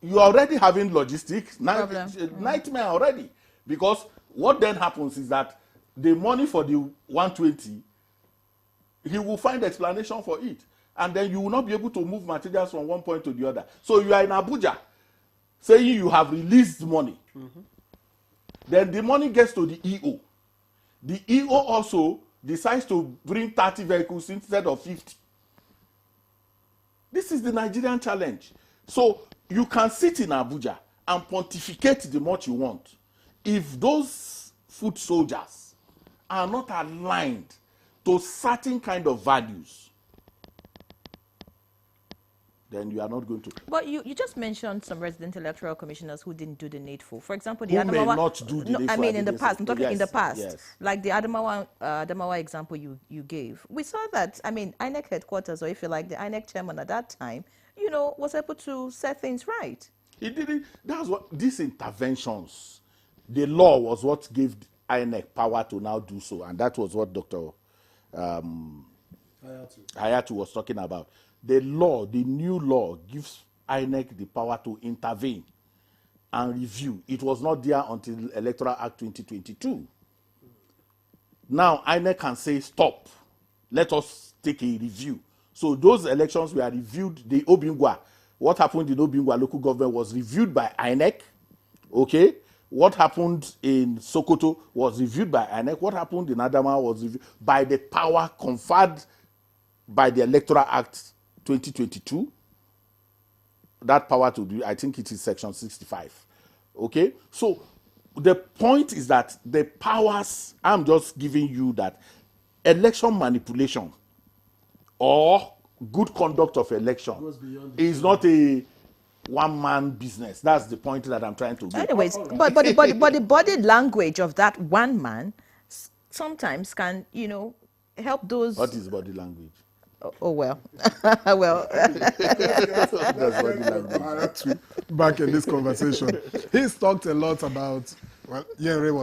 You're already having logistics, nightmare already. Because what then happens is that the money for the 120, he will find explanation for it. And then you will not be able to move materials from one point to the other. So you are in Abuja saying you have released money. Then the money gets to the EO. The EO also decides to bring 30 vehicles instead of 50. This is the Nigerian challenge. So you can sit in Abuja and pontificate the much you want. If those foot soldiers are not aligned to certain kind of values, then you are not going to. But you just mentioned some resident electoral commissioners who didn't do the needful. For example, the who Adamawa, may not do the needful. I mean, in the past. I'm talking yes, in the past. Yes. Like the Adamawa example you gave. We saw that, I mean, INEC headquarters, or if you like, the INEC chairman at that time, you know, was able to set things right. He didn't. That's what these interventions, the law was what gave INEC power to now do so, and that was what Dr. Hayatu was talking about. The law, the new law, gives INEC the power to intervene and review. It was not there until Electoral Act 2022. Now INEC can say, stop, let us take a review. So those elections were reviewed. The Obingwa, what happened in Obingwa local government was reviewed by INEC. Okay, what happened in Sokoto was reviewed by INEC. What happened in Adamawa was reviewed by the power conferred by the Electoral Act 2022. That power to do, I think it is section 65. Okay, so the point is that the powers, I'm just giving you that election manipulation or good conduct of election is not a one-man business. That's the point that I'm trying to make. Anyways, but the body language of that one man sometimes can, you know, help those. What is body language? Oh well, well. That's body language. Back in this conversation, he's talked a lot about. Well, Yenre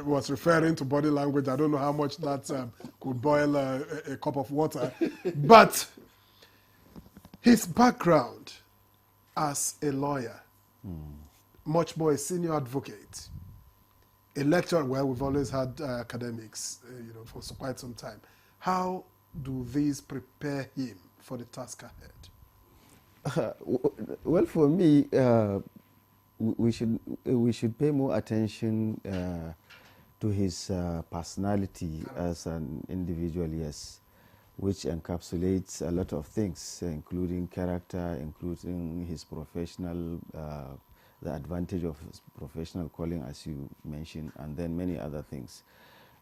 was referring to body language. I don't know how much that could boil a cup of water, but his background as a lawyer, much more a senior advocate, a lecturer. Well, we've always had academics, you know, for quite some time. How do these prepare him for the task ahead? Well, for me, we should pay more attention to his personality as an individual, yes, which encapsulates a lot of things, including character, including his professional, the advantage of his professional calling, as you mentioned, and then many other things.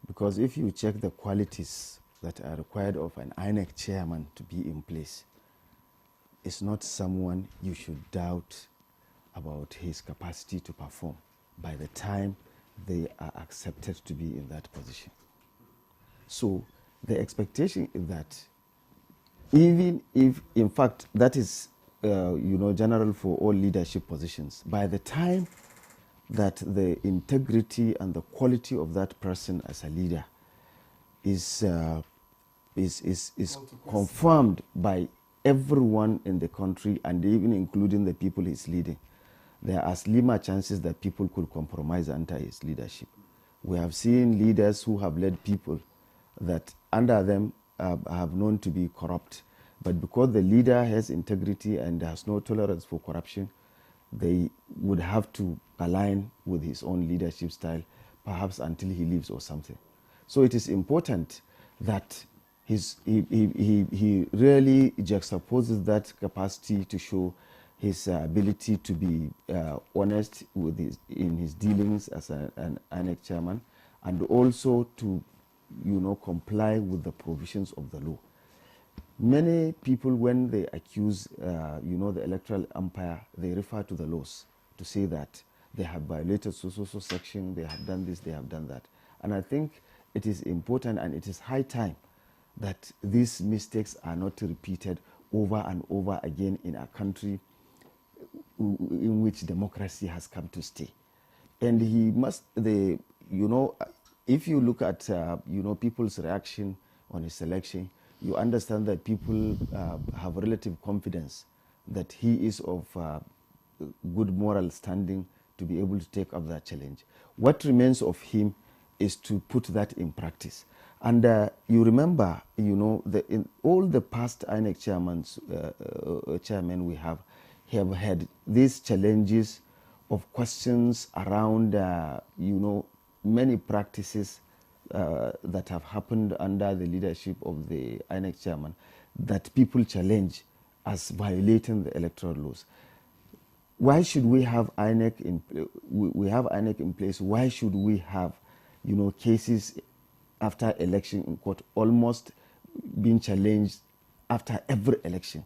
Because if you check the qualities that are required of an INEC chairman to be in place, it's not someone you should doubt about his capacity to perform by the time they are accepted to be in that position. So the expectation is that even if, in fact, that is you know, general for all leadership positions, by the time that the integrity and the quality of that person as a leader is confirmed by everyone in the country, and even including the people he's leading, there are slimmer chances that people could compromise under his leadership. We have seen leaders who have led people that under them have known to be corrupt. But because the leader has integrity and has no tolerance for corruption, they would have to align with his own leadership style, perhaps until he leaves or something. So it is important that he really juxtaposes that capacity to show his ability to be honest with in his dealings as an INEC chairman, and also to, comply with the provisions of the law. Many people, when they accuse, the electoral umpire, they refer to the laws to say that they have violated so section, they have done this, they have done that. And I think it is important and it is high time that these mistakes are not repeated over and over again in a country in which democracy has come to stay. And he must, if you look at, people's reaction on his election, you understand that people have relative confidence that he is of good moral standing to be able to take up that challenge. What remains of him is to put that in practice. And you remember, in all the past INEC chairmen we have had these challenges of questions around, many practices that have happened under the leadership of the INEC chairman that people challenge as violating the electoral laws. Why should we have INEC we have INEC in place? Why should we have, cases after election in court almost being challenged after every election?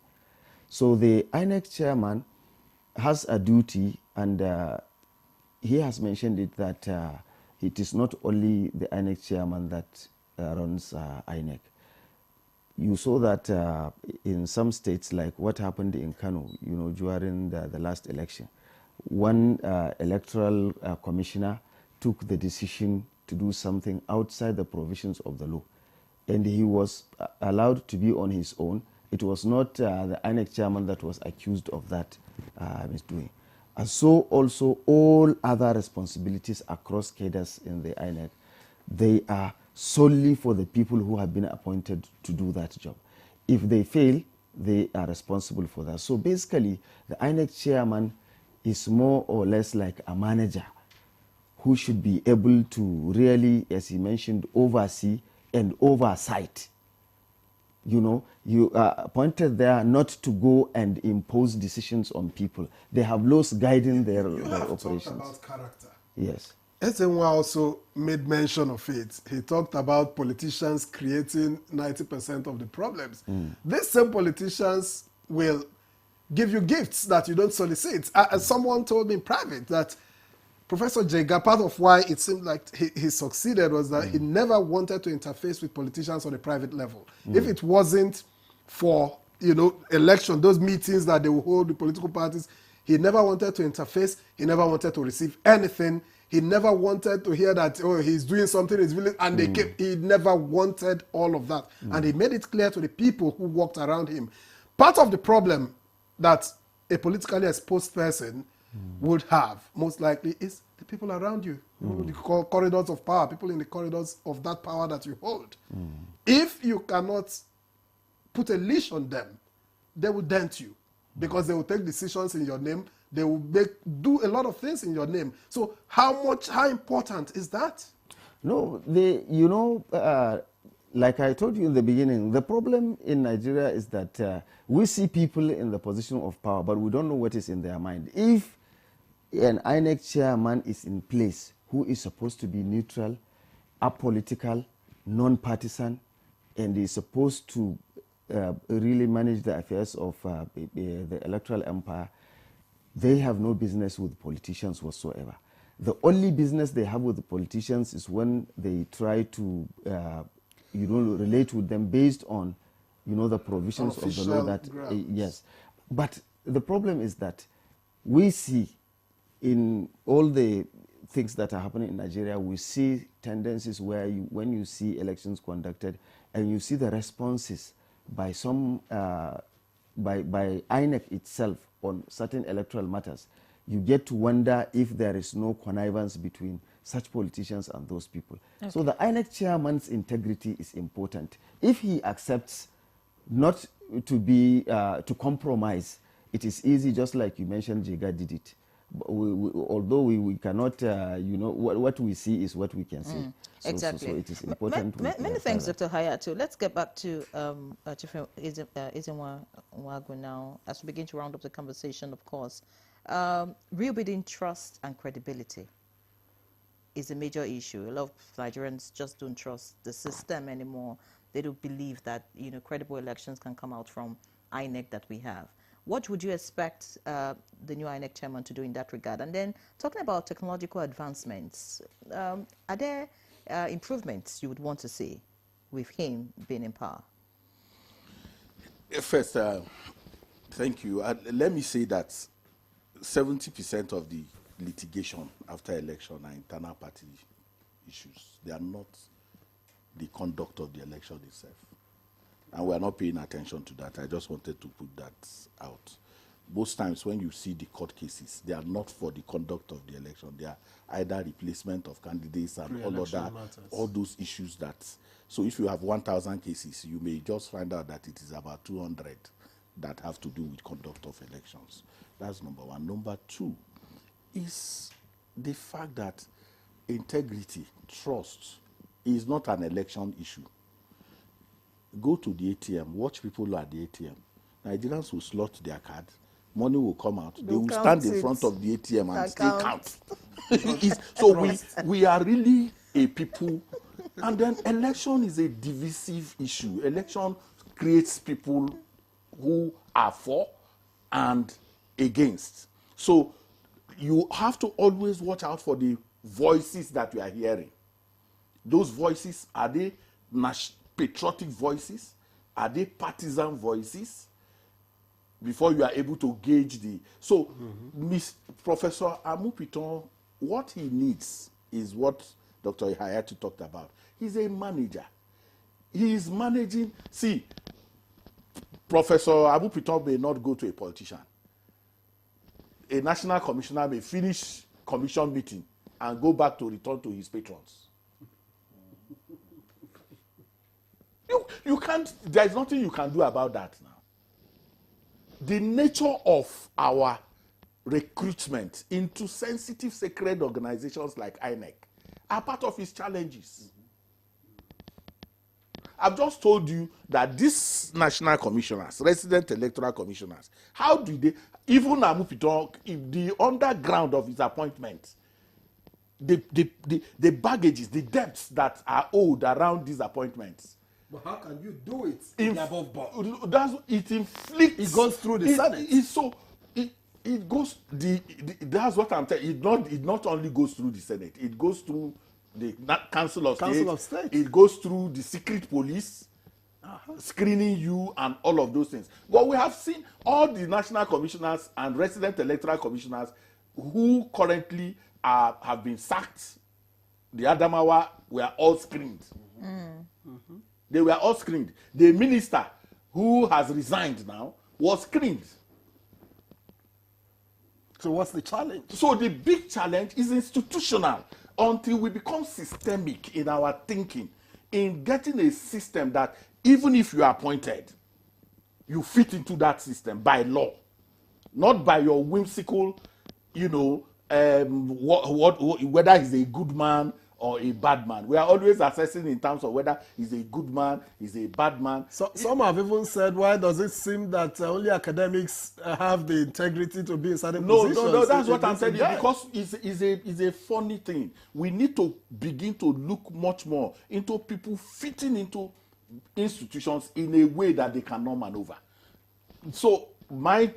So the INEC chairman has a duty, and he has mentioned it, that it is not only the INEC chairman that runs INEC. You saw that in some states, like what happened in Kano, during the last election. One electoral commissioner took the decision to do something outside the provisions of the law, and he was allowed to be on his own. It was not the INEC chairman that was accused of that misdoing. And so also all other responsibilities across cadres in the INEC, they are solely for the people who have been appointed to do that job. If they fail, they are responsible for that. So basically, the INEC chairman is more or less like a manager who should be able to really, as he mentioned, oversee and oversight. You are appointed there not to go and impose decisions on people. They have laws guiding their operations. Talked about character. Yes. Ezenwa also made mention of it. He talked about politicians creating 90% of the problems. These same politicians will give you gifts that you don't solicit. Someone told me in private that Professor Jega, part of why it seemed like he succeeded was that he never wanted to interface with politicians on a private level. If it wasn't for, election, those meetings that they will hold with political parties, he never wanted to interface. He never wanted to receive anything. He never wanted to hear that, he's doing something, he's willing, and he never wanted all of that. And he made it clear to the people who walked around him. Part of the problem that a politically exposed person would have, most likely, is the people around you. The corridors of power, people in the corridors of that power that you hold. If you cannot put a leash on them, they will dent you, because they will take decisions in your name. They will do a lot of things in your name. So how important is that? No, like I told you in the beginning, the problem in Nigeria is that we see people in the position of power, but we don't know what is in their mind. If an INEC chairman is in place who is supposed to be neutral, apolitical, non-partisan, and is supposed to really manage the affairs of the electoral empire, they have no business with politicians whatsoever. The only business they have with the politicians is when they try to, relate with them based on, the provisions of the law that, yes. But the problem is that we see in all the things that are happening in Nigeria, we see tendencies where when you see elections conducted and you see the responses by some by INEC itself on certain electoral matters, you get to wonder if there is no connivance between such politicians and those people. Okay. So the INEC chairman's integrity is important. If he accepts not to be to compromise, it is easy, just like you mentioned, Jega did it. Although we cannot, you know, what we see is what we can see. Exactly. So it is important. Many thanks, Dr. Hayatu. Let's get back to Izimwa Wagu now, as we begin to round up the conversation, of course. Rebuilding trust and credibility is a major issue. A lot of Nigerians just don't trust the system anymore. They don't believe that, you know, credible elections can come out from INEC that we have. What would you expect the new INEC chairman to do in that regard? And then talking about technological advancements, are there improvements you would want to see with him being in power? First, thank you. Let me say that 70% of the litigation after election are internal party issues. They are not the conduct of the election itself. And we are not paying attention to that. I just wanted to put that out. Most times when you see the court cases, they are not for the conduct of the election. They are either replacement of candidates and all those issues that. So if you have 1,000 cases, you may just find out that it is about 200 that have to do with conduct of elections. That's number one. Number two is the fact that integrity, trust, is not an election issue. Go to the ATM, watch people at the ATM. Nigerians will slot their card, money will come out, they will stand in front of the ATM and still count. So we are really a people, and then election is a divisive issue. Election creates people who are for and against. So you have to always watch out for the voices that you are hearing. Those voices, are they patriotic voices? Are they partisan voices? Before you are able to gauge the... So, Professor Amupiton, what he needs is what Dr. Hayatu talked about. He's a manager. He is managing... See, Professor Amupiton may not go to a politician. A national commissioner may finish commission meeting and go back to return to his patrons. You can't, there's nothing you can do about that now. The nature of our recruitment into sensitive, sacred organizations like INEC are part of its challenges. I've just told you that these national commissioners, resident electoral commissioners, how do they, even Amupiton, the underground of his appointment, the baggages, the debts that are owed around these appointments. But how can you do it in the above board? It inflicts. It goes through the Senate. It goes that's what I'm telling you. It not only goes through the Senate. It goes through the Council of State. It goes through the secret police, screening you and all of those things. But we have seen all the national commissioners and resident electoral commissioners who currently have been sacked. The Adamawa were all screened. They were all screened. The minister who has resigned now was screened. So what's the challenge? So the big challenge is institutional until we become systemic in our thinking, in getting a system that even if you are appointed, you fit into that system by law, not by your whimsical, whether he's a good man or a bad man. We are always assessing in terms of whether he's a good man, he's a bad man. So some have even said, why does it seem that only academics have the integrity to be in certain positions? No, that's what I'm saying. Because it's a funny thing. We need to begin to look much more into people fitting into institutions in a way that they cannot maneuver. So my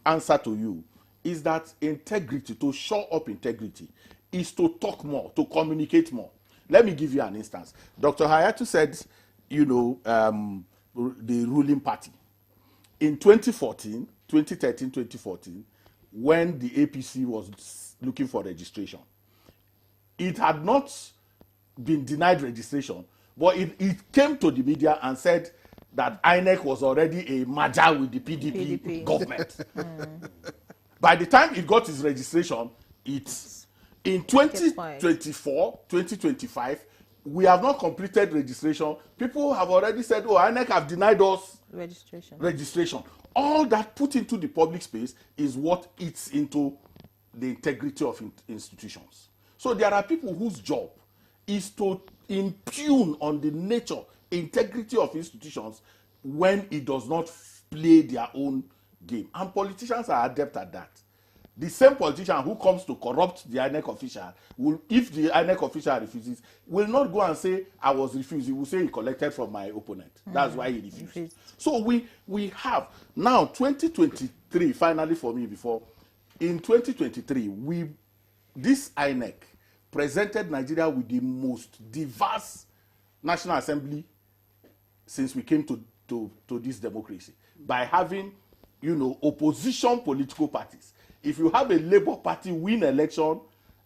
answer to you is that integrity, to show up integrity, is to talk more, to communicate more. Let me give you an instance. Dr. Hayatu said, the ruling party. In 2013, 2014, when the APC was looking for registration, it had not been denied registration, but it came to the media and said that INEC was already a merger with the PDP government. By the time it got its registration, it's in 2024, 2025, we have not completed registration. People have already said, oh, INEC have denied us registration. All that put into the public space is what eats into the integrity of institutions. So there are people whose job is to impugn on the nature, integrity of institutions when it does not play their own game. And politicians are adept at that. The same politician who comes to corrupt the INEC official, will, if the INEC official refuses, will not go and say, I was refused. He will say he collected from my opponent. That's why he refused. So we have, now 2023, finally for me before, in 2023, this INEC presented Nigeria with the most diverse National Assembly since we came to this democracy, by having, opposition political parties. If you have a Labour Party win election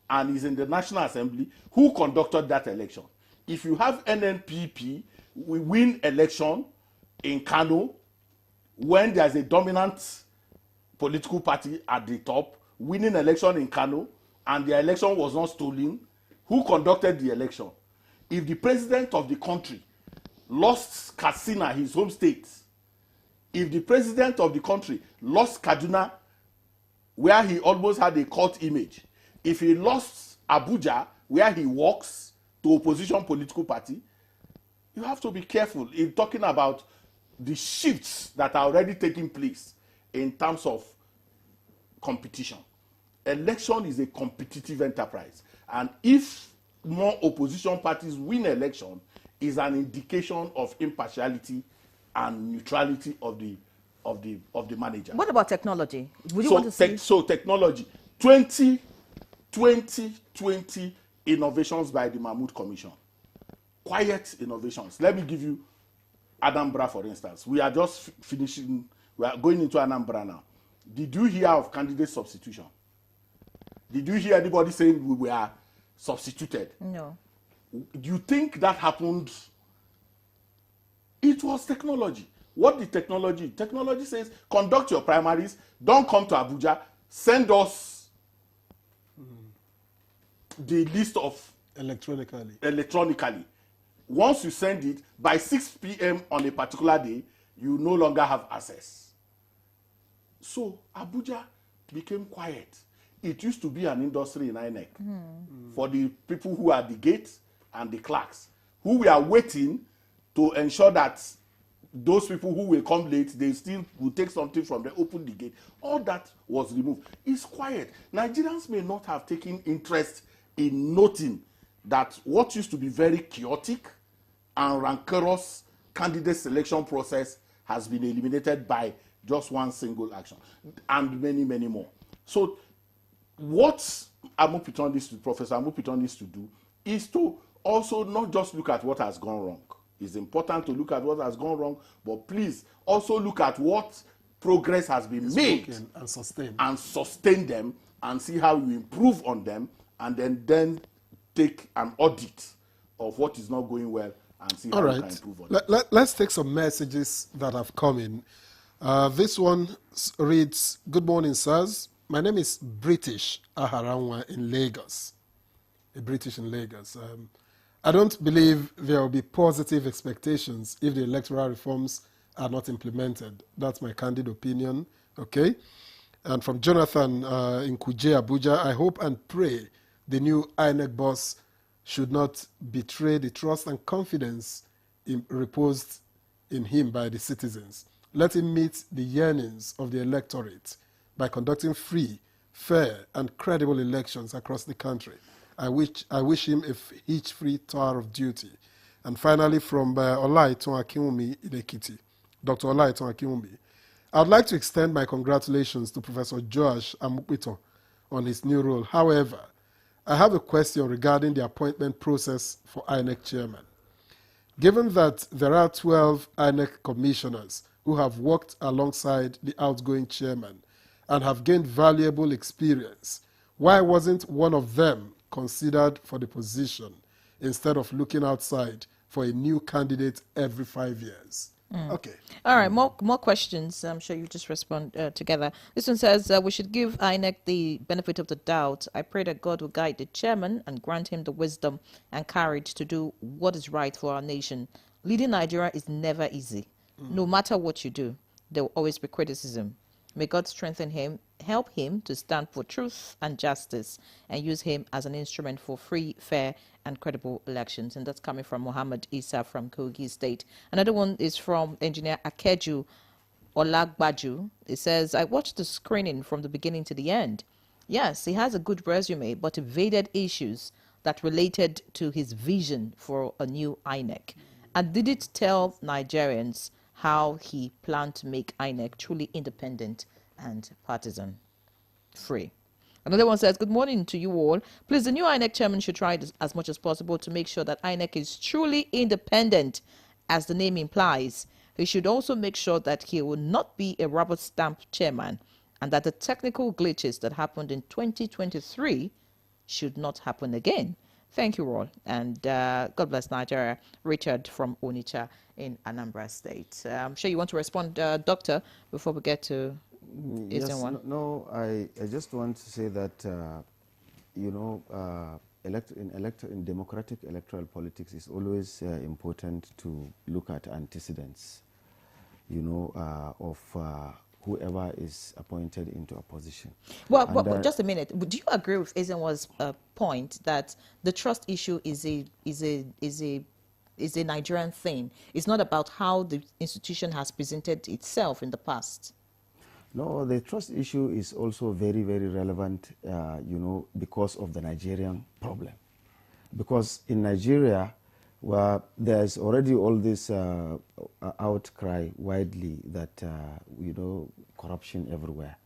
and is in the National Assembly, who conducted that election? If you have NNPP, we win election in Kano when there's a dominant political party at the top, winning election in Kano, and the election was not stolen, who conducted the election? If the president of the country lost Katsina, his home state, if the president of the country lost Kaduna, where he almost had a cult image, if he lost Abuja, where he works, to opposition political party, you have to be careful in talking about the shifts that are already taking place in terms of competition. Election is a competitive enterprise, and if more opposition parties win election, is an indication of impartiality and neutrality of the manager. What about technology? Would you want to see? So technology, 2020 innovations by the Mahmoud Commission. Quiet innovations. Let me give you Anambra, for instance. We are just finishing, we are going into Anambra now. Did you hear of candidate substitution? Did you hear anybody saying we were substituted? No. Do you think that happened? It was technology. What the technology? Technology says, conduct your primaries, don't come to Abuja, send us the list of electronically. Once you send it, by 6 p.m. on a particular day, you no longer have access. So Abuja became quiet. It used to be an industry in INEC for the people who are the gate and the clerks, who were waiting to ensure that those people who will come late, they still will take something from the open the gate. All that was removed. It's quiet. Nigerians may not have taken interest in noting that what used to be very chaotic and rancorous candidate selection process has been eliminated by just one single action, and many, many more. So what Professor Amupitan needs to do is to also not just look at what has gone wrong. It's important to look at what has gone wrong, but please also look at what progress has been made and sustain them, and see how you improve on them, and then take an audit of what is not going well and see how you can improve on it. Let's take some messages that have come in. This one reads, "Good morning, sirs. My name is British Aharanwa in Lagos." A British in Lagos. I don't believe there will be positive expectations if the electoral reforms are not implemented. That's my candid opinion. Okay. And from Jonathan in Kuje, Abuja, I hope and pray the new INEC boss should not betray the trust and confidence reposed in him by the citizens. Let him meet the yearnings of the electorate by conducting free, fair, and credible elections across the country. I wish him a hitch-free tour of duty. And finally, from Olaiton Akinwumi Idekiti, Dr. Olaiton Akinwumi, I would like to extend my congratulations to Professor Joash Amupitan on his new role. However, I have a question regarding the appointment process for INEC chairman. Given that there are 12 INEC commissioners who have worked alongside the outgoing chairman and have gained valuable experience, why wasn't one of them considered for the position instead of looking outside for a new candidate every 5 years? Okay. All right, more questions. I'm sure you just respond together. This one says we should give INEC the benefit of the doubt. I pray that God will guide the chairman and grant him the wisdom and courage to do what is right for our nation. Leading Nigeria is never easy. No matter what you do, there will always be criticism. May God strengthen him, help him to stand for truth and justice, and use him as an instrument for free, fair, and credible elections. And that's coming from Muhammad Isa from Kogi State. Another one is from Engineer Akeju Olagbaju. It says, I watched the screening from the beginning to the end. Yes, he has a good resume, but evaded issues that related to his vision for a new INEC. And did it tell Nigerians how he planned to make INEC truly independent and partisan free. Another one says, good morning to you all. Please, the new INEC chairman should try as much as possible to make sure that INEC is truly independent, as the name implies. He should also make sure that he will not be a rubber stamp chairman, and that the technical glitches that happened in 2023 should not happen again. Thank you all, and God bless Nigeria. Richard from Onitsha in Anambra State. I'm sure you want to respond, Doctor, before we get to Yes, no, I just want to say that, you know, in democratic electoral politics, it's always important to look at antecedents, you know, of whoever is appointed into a position. Well, just a minute. Do you agree with Ezenwa's point that the trust issue is a Nigerian thing? It's not about how the institution has presented itself in the past. No, the trust issue is also very, very relevant, you know, because of the Nigerian problem. Because in Nigeria, where there's already all this outcry widely that, you know, corruption everywhere.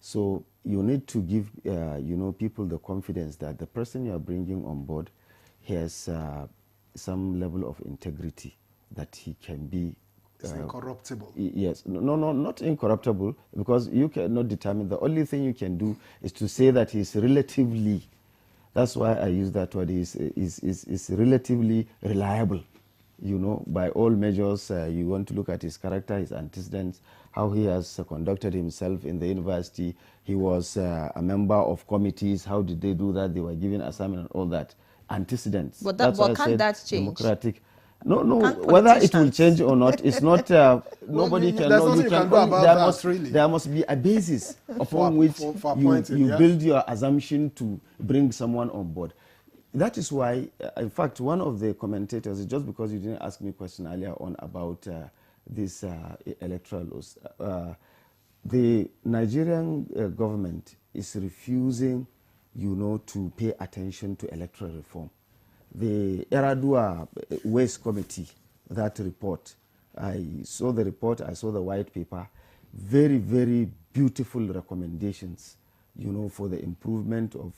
So you need to give, you know, people the confidence that the person you are bringing on board has some level of integrity, that he can be it's incorruptible. Yes. No, not incorruptible, because you cannot determine. The only thing you can do is to say that he's relatively, that's why I use that word, is relatively reliable. You know, by all measures, you want to look at his character, his antecedents, how he has conducted himself in the university. He was a member of committees. How did they do that? They were given assignment and all that. Antecedents. But can that change? Democratic. No, whether it will change or not, it's not, nobody can know. There must be a basis upon which you build your assumption to bring someone on board. That is why, in fact, one of the commentators, just because you didn't ask me a question earlier on about this electoral laws, the Nigerian government is refusing, you know, to pay attention to electoral reform. The Eradua Waste Committee, that report, I saw the report, I saw the white paper, very, very beautiful recommendations, you know, for the improvement of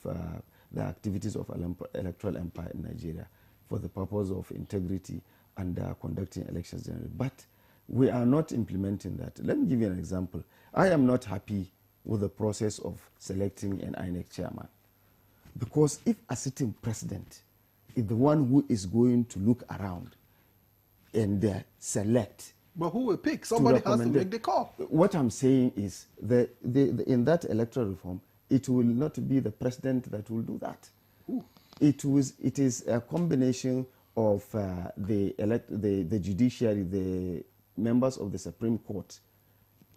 the activities of electoral empire in Nigeria for the purpose of integrity and conducting elections generally. But we are not implementing that. Let me give you an example. I am not happy with the process of selecting an INEC chairman, because if a sitting president is the one who is going to look around and select. But who will pick? Somebody has to make the call. What I'm saying is that in that electoral reform, it will not be the president that will do that. It is a combination of the judiciary, the members of the Supreme Court,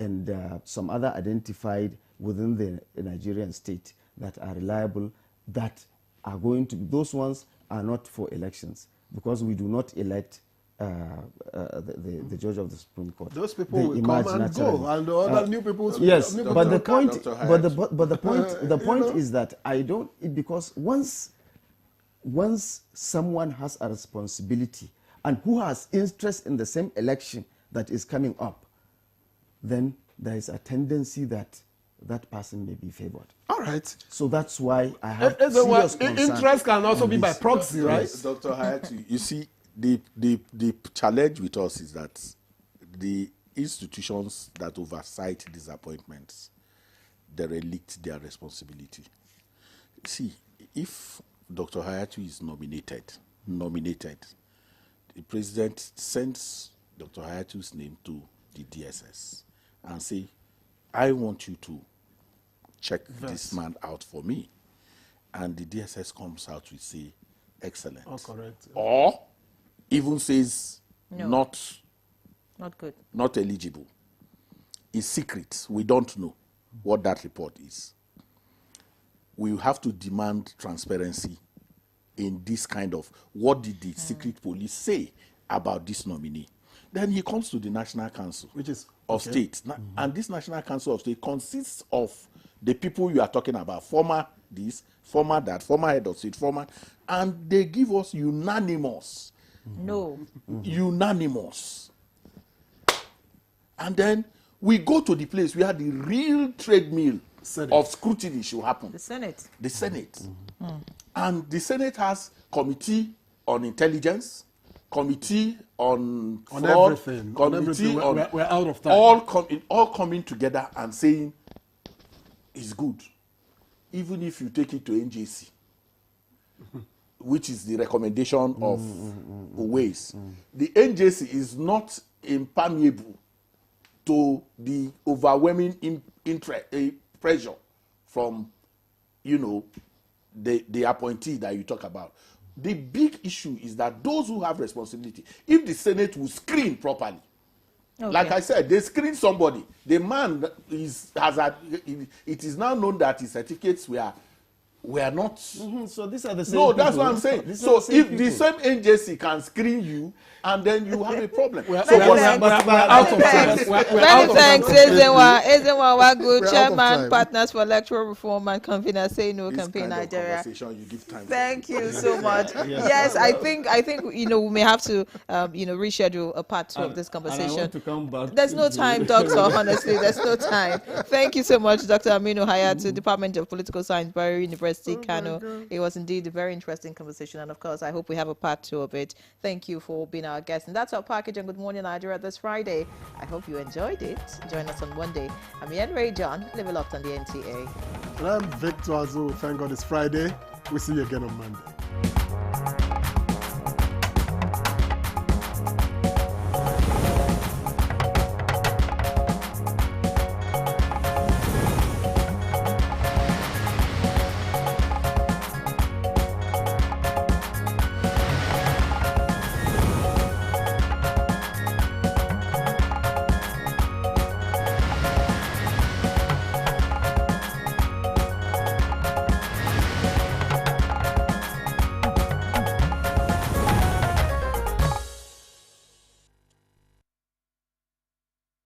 and some other identified within the Nigerian state that are reliable, that are going to be, those ones are not for elections, because we do not elect the judge of the Supreme Court. Those people will come and go, and the other new people. Yes, but the point is that I don't, because once someone has a responsibility and who has interest in the same election that is coming up, then there is a tendency that that person may be favored. All right. So that's why I have serious concern. Interest can also be by proxy, right? Yes, Dr. Hayatu, you see, the challenge with us is that the institutions that oversight these appointments, derelict their responsibility. See, if Dr. Hayatu is nominated, the president sends Dr. Hayatu's name to the DSS and say, I want you to check this man out for me. And the DSS comes out with say, excellent. Oh, correct. Or even says, No. Not good. Not eligible. It's secret. We don't know what that report is. We have to demand transparency in this kind of, what did the secret police say about this nominee? Then he comes to the National Council which is of State. And this National Council of State consists of the people you are talking about, former this, former that, former head of state, former, and they give us unanimous. No. Unanimous. And then we go to the place where the real treadmill of scrutiny should happen. The Senate. The Senate. And the Senate has committee on intelligence, committee on fraud, everything. committee on We're out of time. all coming together and saying it's good, even if you take it to NJC, which is the recommendation of Ways. The NJC is not impermeable to the overwhelming pressure from, the appointee that you talk about. The big issue is that those who have responsibility, if the Senate will screen properly, like I said, they screen somebody. The man it is now known that his certificates were not. So these are the same No, people. that's what I'm saying. These are So the same if the people. same NJC can screen you, and then you have a problem. We're So out of time. Many thanks, Ezenwa Wagu, We're out of Chairman, time. Partners for Electoral Reform and convener Say No this Campaign kind of Nigeria. conversation, you give time. Thank you so much. Yes, I think we may have to reschedule a part 2 of this And I conversation. want to come back. There's no time, Doctor. Honestly, there's no time. Thank you so much, Dr. Aminu Hayatu, Department of Political Science, Bayero University, Kano. It was indeed a very interesting conversation, and of course, I hope we have a part 2 of it. Thank you for being our guest, and that's our package on Good Morning Nigeria this Friday. I hope you enjoyed it. Join us on Monday. I'm Ian Ray John, Level Up on the NTA. And I'm Victor Azu. Thank God it's Friday. We'll see you again on Monday.